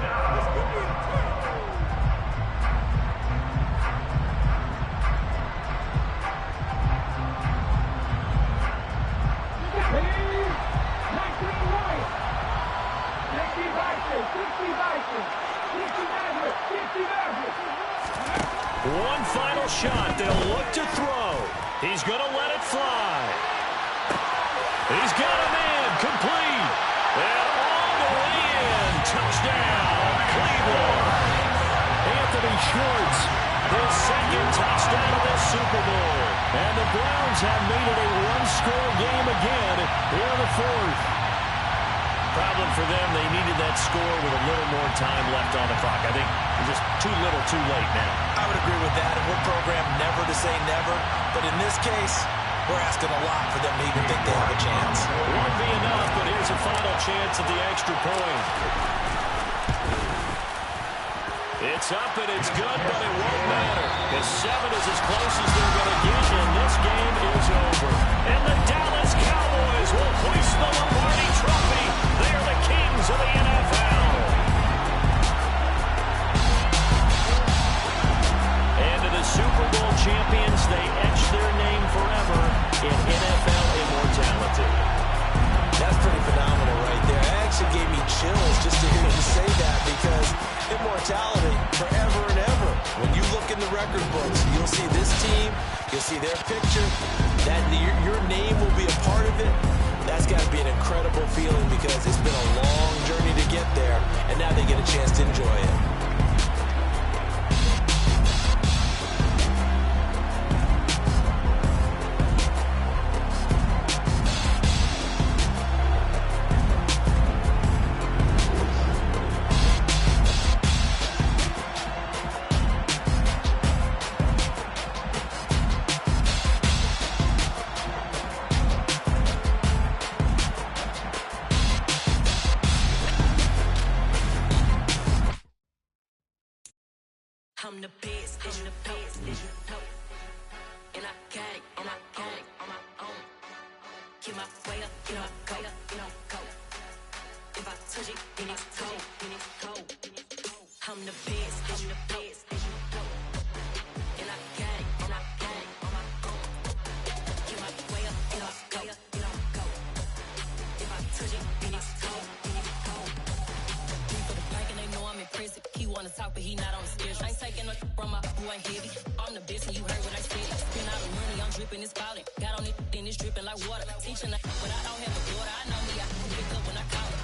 One final shot. They'll look to throw. He's going to let it fly. He's got a man complete. And all the way in. Touchdown, Cleveland. Anthony Schwartz, his 2nd touchdown of this Super Bowl. And the Browns have made it a one-score game again here in the 4th. Problem for them, they needed that score with a little more time left on the clock. I think just too little too late now. I would agree with that, and we're programmed never to say never. But in this case, we're asking a lot for them to even think they have a chance. Won't be enough, but here's a final chance at the extra point. It's up and it's good, but it won't matter. Because 7 is as close as they're going to get, and this game is over. And the Dallas Cowboys will hoist the Lombardi Trophy. They are the kings of the NFL. And to the Super Bowl champions, they etch their name forever in NFL immortality. That's pretty phenomenal right there. It actually gave me chills just to hear you say that, because immortality forever and ever. When you look in the record books, you'll see this team, you'll see their picture, that your name will be a part of it. That's got to be an incredible feeling, because it's been a long journey to get there, and now they get a chance to enjoy it. I'm the best, and I can't on my own. Get my way up, go. If I touch it, then it's cold. I'm the best, and I can't on my own. Get my way up, go. If I touch it, then it's cold. For the bank and they know I'm in prison. He wanna talk, but he not on the schedule. I ain't taking no from my boy heavy. I'm the best, and you heard what I said. Spend all the money, I'm dripping, it's falling. Got on it, then it's dripping like water. Teaching that, but I don't have a daughter. I know me, I can pick up when I call it.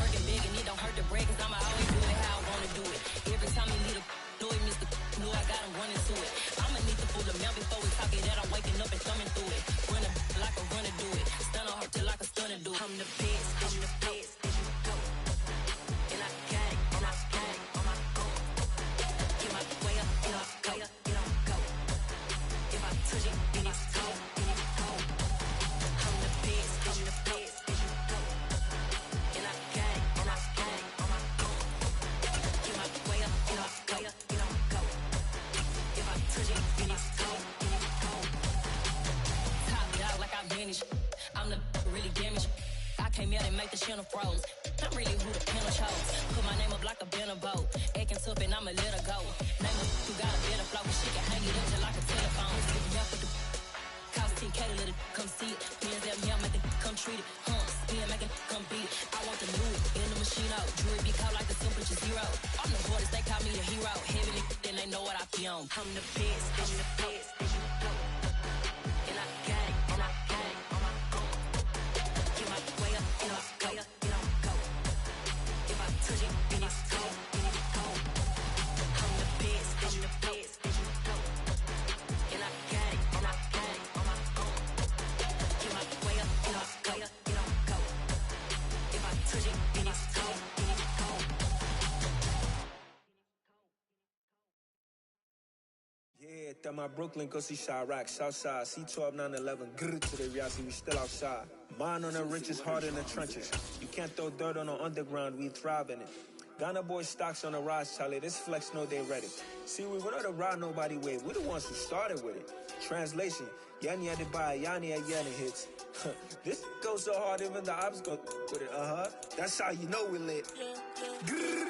Working big, and it don't hurt the break, cause I'ma always do it how I wanna do it. Every time he need a know it, Mr. Know I got him running to it. I'ma need to pull the mail before we talk it that I'm waking up and thumbing through it. Running like a runner do it. Stun on her till like a stunner do. I'm the best, and I can't on my own. Get my way up, go. If I touch it, then it's cold. I'm the best, and I can't on my own. Get my way up, go. If I touch it, then it's cold. Top dog like I vanished. I'm the really damaged. I came out and make the channel froze. I'm really who the panel chose. Put my name up like a banner boat. Acting tough and I'ma let her go. Name her who got a better flow. She can hang it up just like a telephone. Give me up with the cost 10K to let it come see it. Hands at me, I make it come treat it. Spin, make it come beat it. I want the new in the machine out. Jewelry be caught like a super I'm the best, I'm the best. And I got it, and I got it. Get my way up, and I go, and I go. If I touch it, then it's cold, then it's cold. I'm the best, I'm the best. And I got it, and I got it. Get my way up, and I go, and I go. If I touch it, then it's cold, then it's cold. Yeah, that my Brooklyn, go see Chirac, Southside, C12, 911, grrr to the Riasi, we still outside. Mine on the riches, hard in the trenches. You can't throw dirt on the underground, we thrive in it. Ghana boys stocks on the rise, Charlie, this flex know they ready. See, we were not to ride nobody way, we the ones who started with it. Translation, Yanni had to buy, Yanni had Yanni hits. This goes so hard, even the ops go with it, That's how you know we lit. Grrr,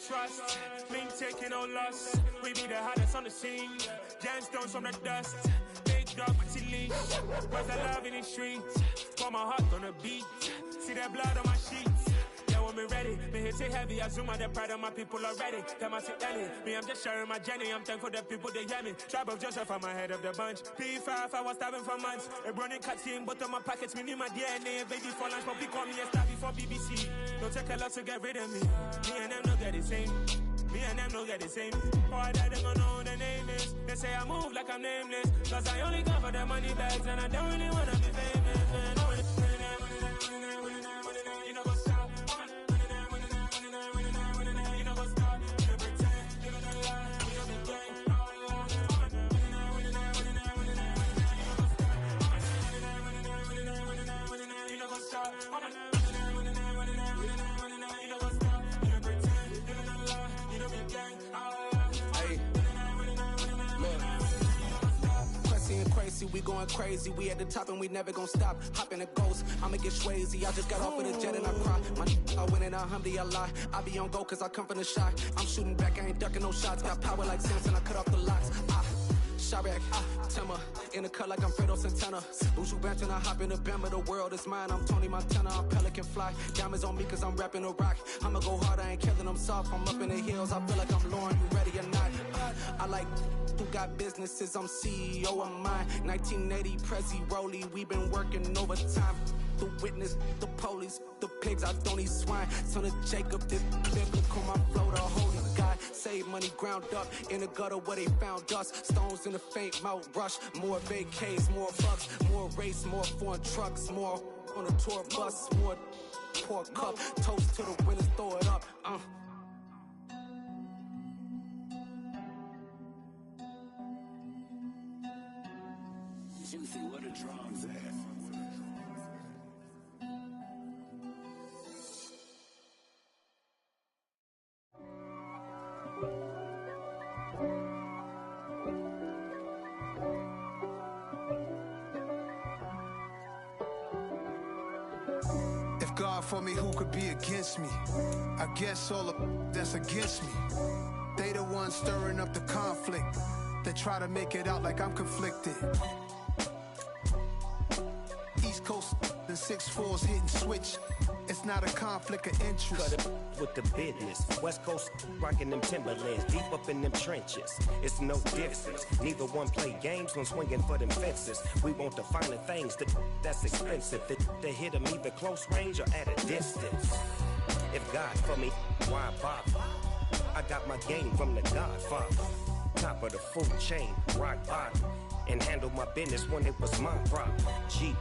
trust, me taking no loss. We be the hottest on the scene. Gemstones from the dust. Big dog with your leash. Where's the love in the streets? Pour my heart on the beat. See that blood on my sheets. Yeah, when we ready, me hit it heavy. I zoom out the pride of my people already. Them I see Ellie. Me, I'm just sharing my journey. I'm thankful the people they hear me. Tribe of Joseph, I'm ahead of the bunch. P5, I was starving for months. A running cutscene, but on my pockets, me need my DNA. Baby for lunch, but we call me a star before BBC. Don't take a lot to get rid of me. Me and them don't get the same. Me and them don't get the same. Boy, that they gonna know who the name is. They say I move like I'm nameless. Cause I only come for the money bags and I don't really wanna be famous, man. You know what's up? You know what's up? You pretend, you don't lie, you don't be gang. You know what's up? We going crazy, we at the top and we never gonna stop. Hop in a ghost, I'ma get swayzy. I just got off of the jet and I cry. I win in a Humvee, I lie. I be on go cause I come from the shot. I'm shooting back, I ain't ducking no shots. Got power like Samson, I cut off the locks. Chirac, Timmer, in the cut like I'm Fredo Santana. Buju Banton, I hop in the Bama, the world is mine. I'm Tony Montana, I'm Pelican Fly. Diamonds on me cause I'm rapping a rock. I'ma go hard, I ain't killing them soft. I'm up in the hills, I feel like I'm Lauren, you ready or not? I like who got businesses, I'm CEO of mine. 1980, Prezi Rolly, we been working overtime. The witness, the police, the pigs, I don't eat swine. Son of Jacob, this biblical, my flow, the holy God. Save money ground up in the gutter where they found us. Stones in the faint mouth rush. More vacays, more bucks, more race, more foreign trucks, more on a tour bus, more pour cup. Toast to the winners, throw it up. Juicy, what a drums at. If God for me, who could be against me? I guess all the that's against me. They the ones stirring up the conflict. They try to make it out like I'm conflicted. East Coast and 6'4's hitting switch. It's not a conflict of interest. Cut it with the business. West Coast rocking them Timberlands, deep up in them trenches. It's no difference. Neither one play games when swinging for them fences. We want the finer things that's expensive. They hit them either close range or at a distance. If God for me, why bother? I got my game from the Godfather. Top of the food chain, rock bottom. And handle my business when it was my problem. Jeep.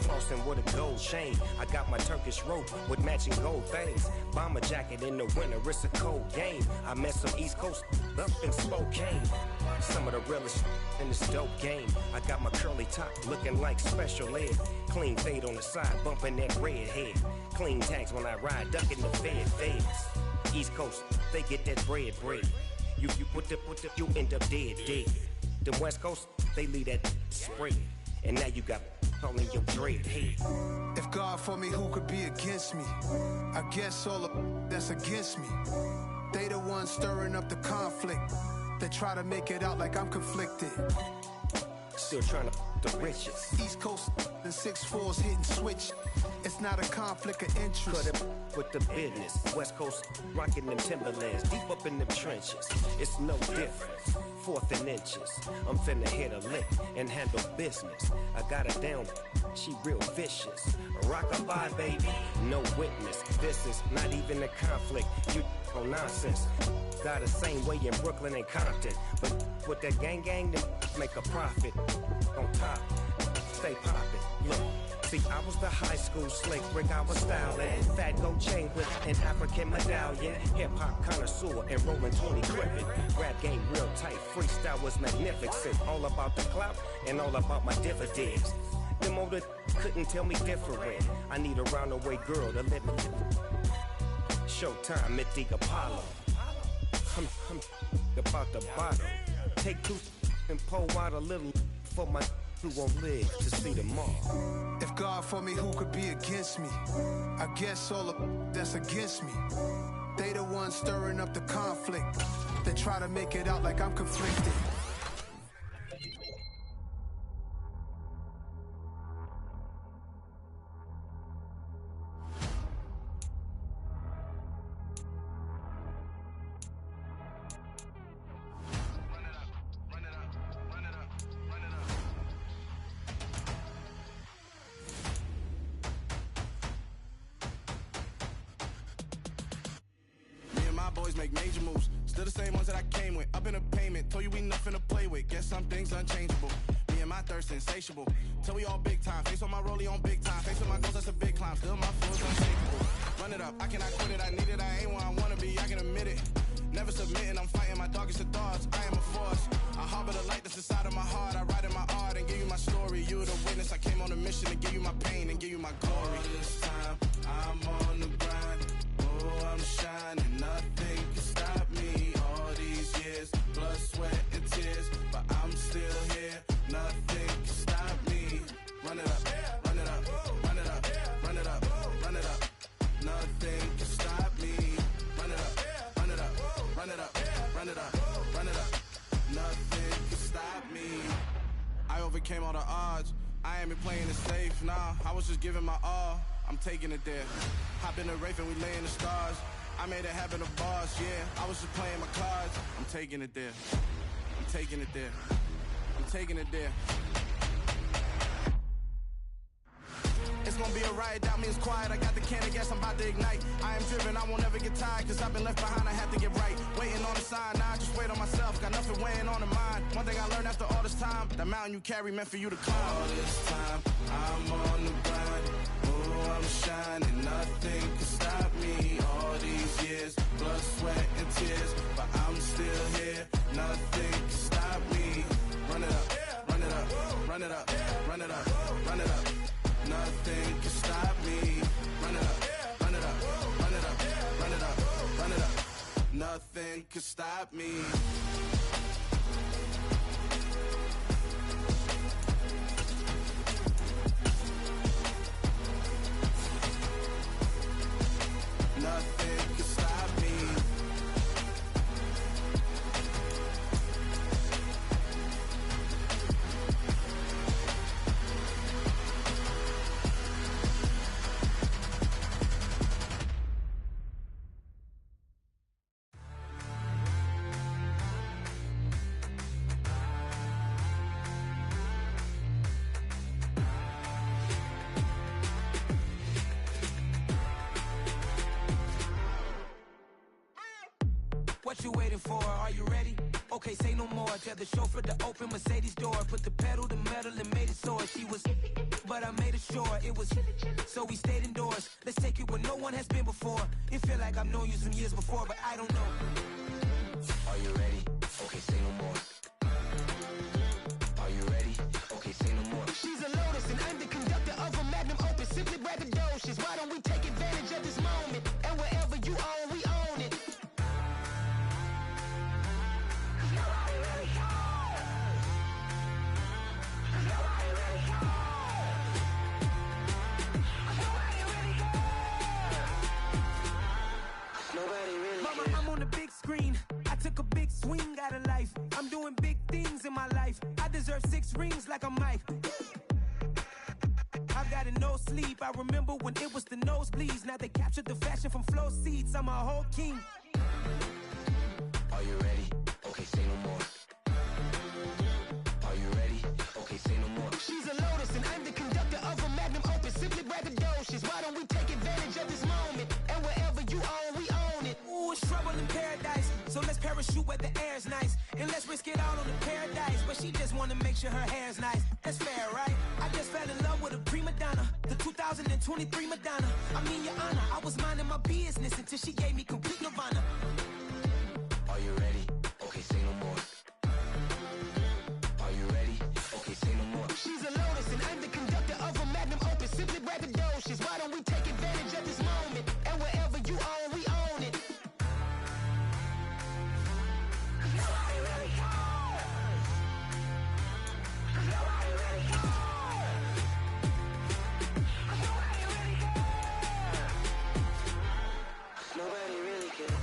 Flossing with a gold chain. I got my Turkish rope with matching gold things. Bomber jacket in the winter, it's a cold game. I met some East Coast up in Spokane. Some of the realest in this dope game. I got my curly top looking like special ed. Clean fade on the side, bumping that red head. Clean tags when I ride, ducking the feds. East Coast, they get that bread. You you end up dead. Them West Coast, they leave that spread. And now you got all in your dread head. If God for me, who could be against me? I guess all that's against me. They the ones stirring up the conflict. They try to make it out like I'm conflicted. Still trying to the riches. East Coast and 6'4s hitting switch. It's not a conflict of interest. Cut it with the business. West Coast rocking them Timberlands, deep up in them trenches. It's no different. 4th and inches. I'm finna hit a lick and handle business. I got her down, she real vicious. Rock-a-bye, baby, no witness. This is not even a conflict. You on nonsense. Got the same way in Brooklyn and Compton. But with that gang, then make a profit. On top, stay poppin'. Look. See, I was the high school slick Rick, I was styling. Fat gold chain with an African medallion. Hip-hop connoisseur and rolling 20 gripping. Rap game real tight, freestyle was magnificent. All about the clout and all about my dividends. Them older couldn't tell me different. I need a roundaway girl to let me. Showtime at the Apollo. I'm about the bottle. Take 2 and pour out a little for my who won't live to see tomorrow. If God for me, who could be against me? I guess all that's against me. They the ones stirring up the conflict. They try to make it out like I'm conflicted. Boys make major moves, still the same ones that I came with. Up in a payment, told you we nothing to play with. Guess some things unchangeable. Me and my thirst insatiable. Till we all big time. Face on my rollie on big time. Face on my goals, that's a big climb. Still my flows unshakable. Run it up, I cannot quit it. I need it, I ain't where I wanna be. I can admit it. Never submitting, I'm fighting my darkest of thoughts. I am a force. I harbor the light that's inside of my heart. I write in my art and give you my story. You the witness. I came on a mission to give you my pain and give you my glory. All this time, I'm on the grind. Oh, I'm shining. Nothing can stop me. All these years, blood, sweat, and tears. But I'm still here. Nothing can stop me. Run it up, run it up, run it up, run it up, run it up. Nothing can stop me. Run it up, run it up, run it up, run it up, run it up. Nothing can stop me. I overcame all the odds. I ain't been playing it safe, nah. I was just giving my all. I'm taking it there. Hop in the Wraith and we lay in the stars. I made it happen to boss, yeah. I was just playing my cards. I'm taking it there. I'm taking it there. I'm taking it there. It's gonna be a riot, doubt me it's quiet. I got the can of gas, I'm about to ignite. I am driven, I won't ever get tired. Cause I've been left behind, I have to get right. Waiting on the sign, now I just wait on myself. Got nothing weighing on the mind. One thing I learned after all this time, the mountain you carry meant for you to climb. All this time, I'm on the grind. Oh, I'm shining, nothing can stop me. All these years, blood, sweat, and tears. But I'm still here, nothing can stop me. Run it up, run it up, run it up, run it up, run it up. Nothing can stop me. Run it up, run it up, run it up, run it up, run it up. Nothing can stop me. Nothing can stop me. What you waiting for? Are you ready? Okay, say no more. Tell the chauffeur to open Mercedes door. Put the pedal to metal and made it soar. She was, but I made it sure it was. So we stayed indoors. Let's take it where no one has been before. It feel like I've known you some years before, but I don't know. Are you ready? Okay, say no more. Are you ready? Okay, say no more. She's a Lotus and I'm the conductor of a magnum opus. Simply braggadocious. Why don't we take advantage of this moment? And wherever you own, we own it. life. I deserve 6 rings like I'm Mike. I've got no sleep. I remember when it was the nosebleeds. Now they captured the fashion from flow seats. I'm a whole king. Are you ready? Okay, say no more. Are you ready? Okay, say no more. She's a lotus and I'm the conductor of a magnum opus. Simply braggadocious. Why don't we take advantage of this moment? And wherever you own, we own it. Ooh, it's trouble in paradise. So let's parachute where the air's nice. And let's risk it all on the paradise. But she just wanna make sure her hair's nice. That's fair, right? I just fell in love with a prima donna. The 2023 Madonna. I mean, your honor, I was minding my business until she gave me complete nirvana. Are you ready? Okay, say no more. Are you ready? Okay, say no more. She's a lotus and I'm the conductor of a magnum opus. Simply braggadocious. Why don't we take advantage of this moment? And wherever you own, we own it. Nobody really cares. Nobody really cares. Nobody really cares. Nobody really cares.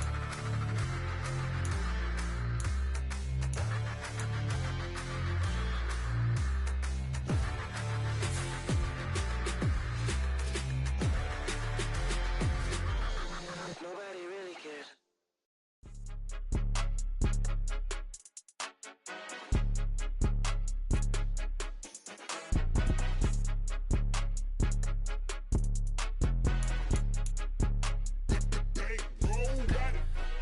Nobody really cares.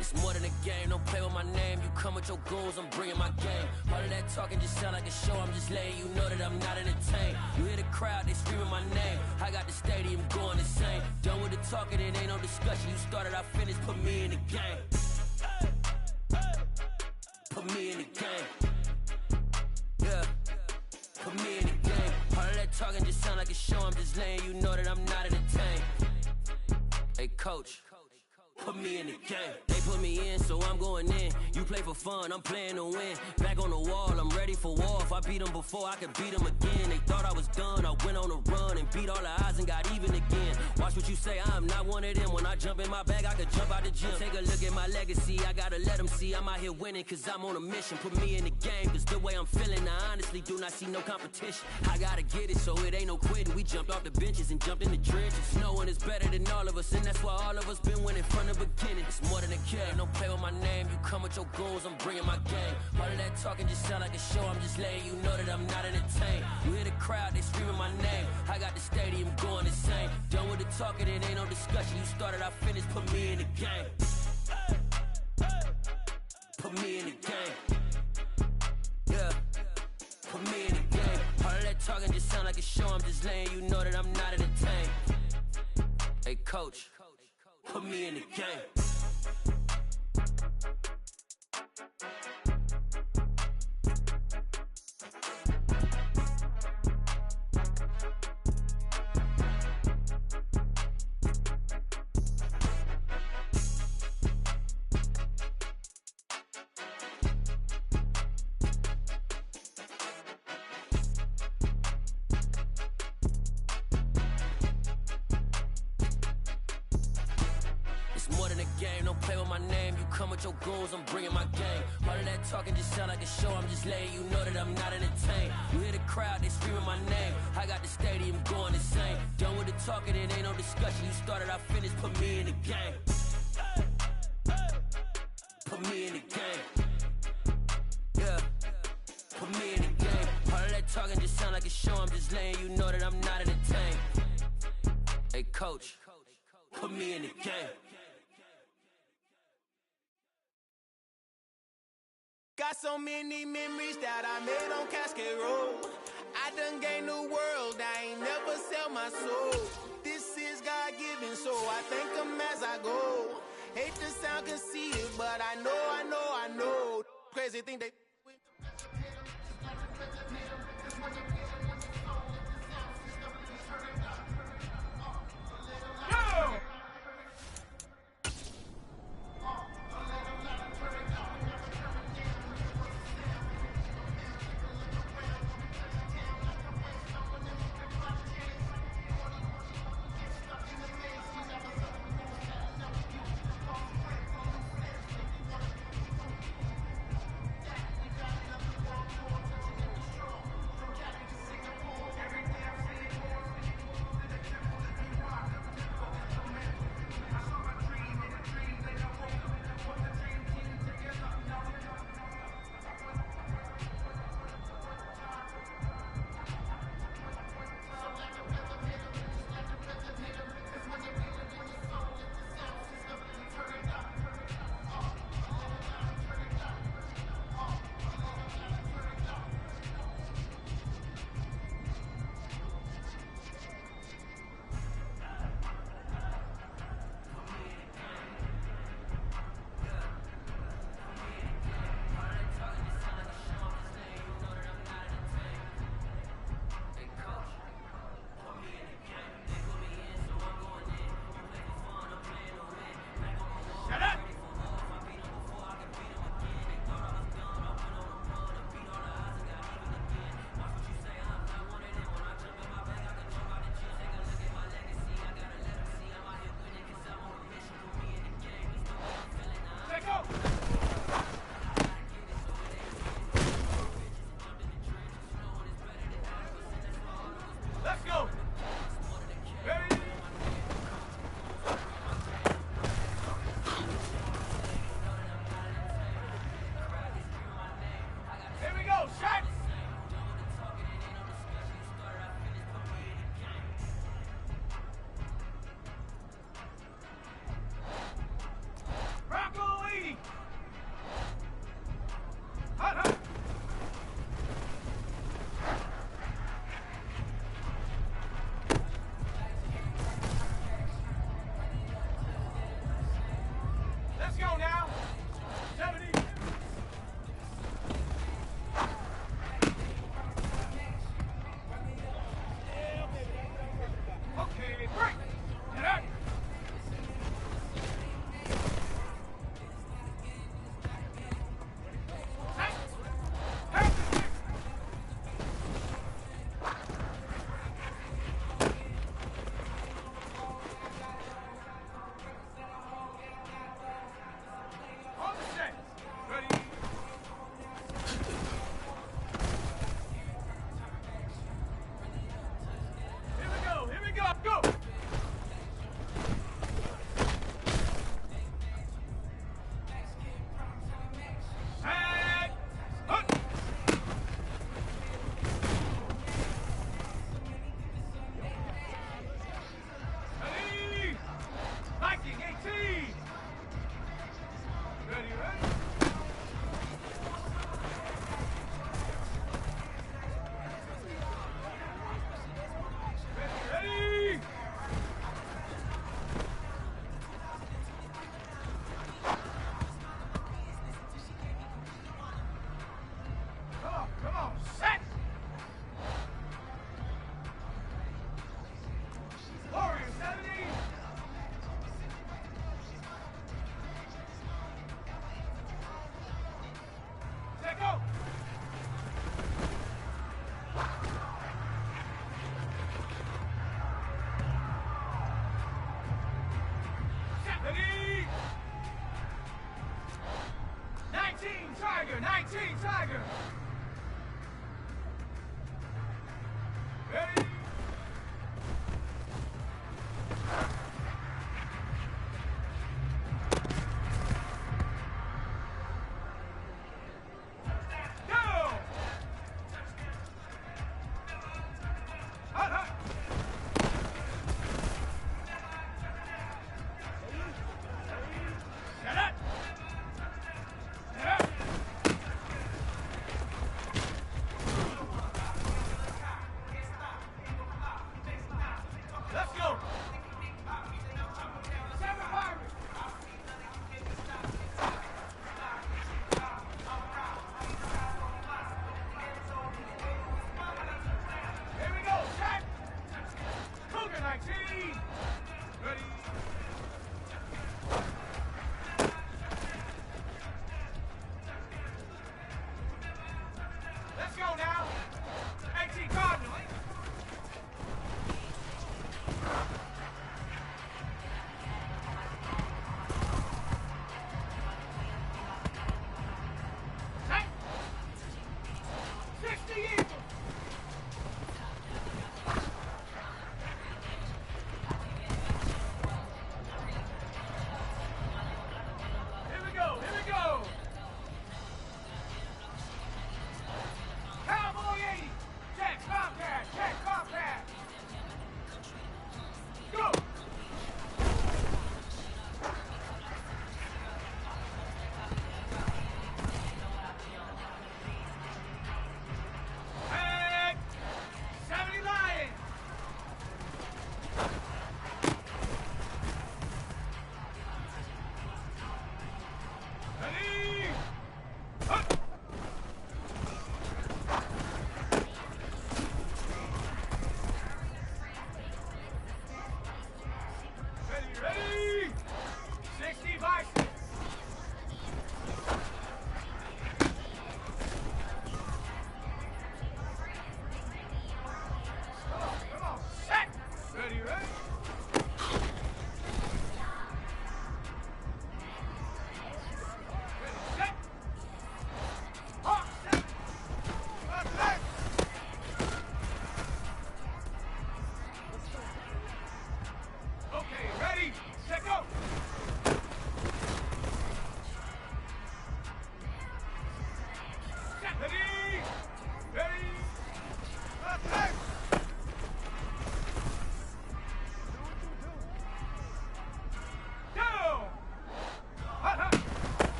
It's more than a game, don't play with my name. You come with your goons, I'm bringing my game. All of that talking just sound like a show, I'm just letting you know that I'm not entertained. You hear the crowd, they screaming my name. I got the stadium going insane. Done with the talking, it ain't no discussion. You started, I finished, put me in the game. Put me in the game. Yeah, put me in the game. All of that talking just sound like a show, I'm just letting you know that I'm not entertained. Hey coach, put me in the game. They put me in, so I'm going in. You play for fun, I'm playing to win. Back on the wall, I'm ready for war. If I beat them before, I could beat them again. They thought I was done, I went on a run and beat all the odds and got even again. Watch what you say, I'm not one of them. When I jump in my bag, I could jump out the gym. Take a look at my legacy, I gotta let them see I'm out here winning, cause I'm on a mission. Put me in the game, cause the way I'm feeling, I honestly do not see no competition. I gotta get it, so it ain't no quitting. We jumped off the benches and jumped in the trenches. No one is better than all of us, and that's why all of us been winning from the beginning. It's more than a game, don't play with my name. You come with your goons, I'm bringing my game. All of that talking just sound like a show, I'm just letting you know that I'm not entertained. You hear the crowd, they screaming my name. I got the stadium going insane. Done with the talking, it ain't no discussion. You started, I finished, put me in the game. Put me in the game. Yeah, put me in the game. All of that talking just sound like a show, I'm just letting you know that I'm not entertained. Hey coach, put me in the game. Come with your goons, I'm bringing my game. All of that talking just sound like a show, I'm just letting you know that I'm not entertained. You hear the crowd, they screaming my name. I got the stadium going insane. Done with the talking, it ain't no discussion. You started, I finished, put me in the game. Put me in the game. Yeah, put me in the game. All of that talking just sound like a show, I'm just letting you know that I'm not entertained. Hey coach, put me in the game. Got so many memories that I made on Cascade Road. I done gained the world, I ain't never sell my soul. This is God-given, so I thank him as I go. Hate to sound conceited, but I know. Crazy thing they...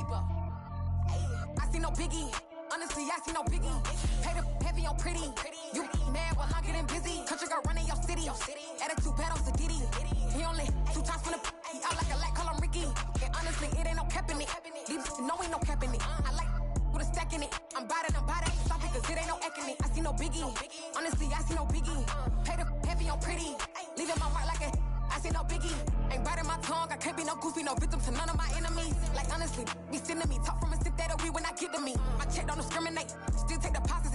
paper. I see no biggie. Honestly, I see no biggie. Pay the heavy on pretty. You mad while I'm getting busy. Country girl running your city. Attitude bad on Sadiddy. He only 2 times from the he out like a light, call him Ricky. And honestly, it ain't no cap in it. These no ain't no cap in it. I like with a stack in it. I'm about it. Stop it, cause it ain't no eck in it. I see no biggie. Honestly, I see no biggie. Pay the heavy on pretty. Leaving my mark like a I see no biggie. Ain't biting my tongue. I can't be no goofy, no victim to none of my enemies. Like honestly, be sending me talk from a sip that we when I get to me. My check don't discriminate. Still take deposits.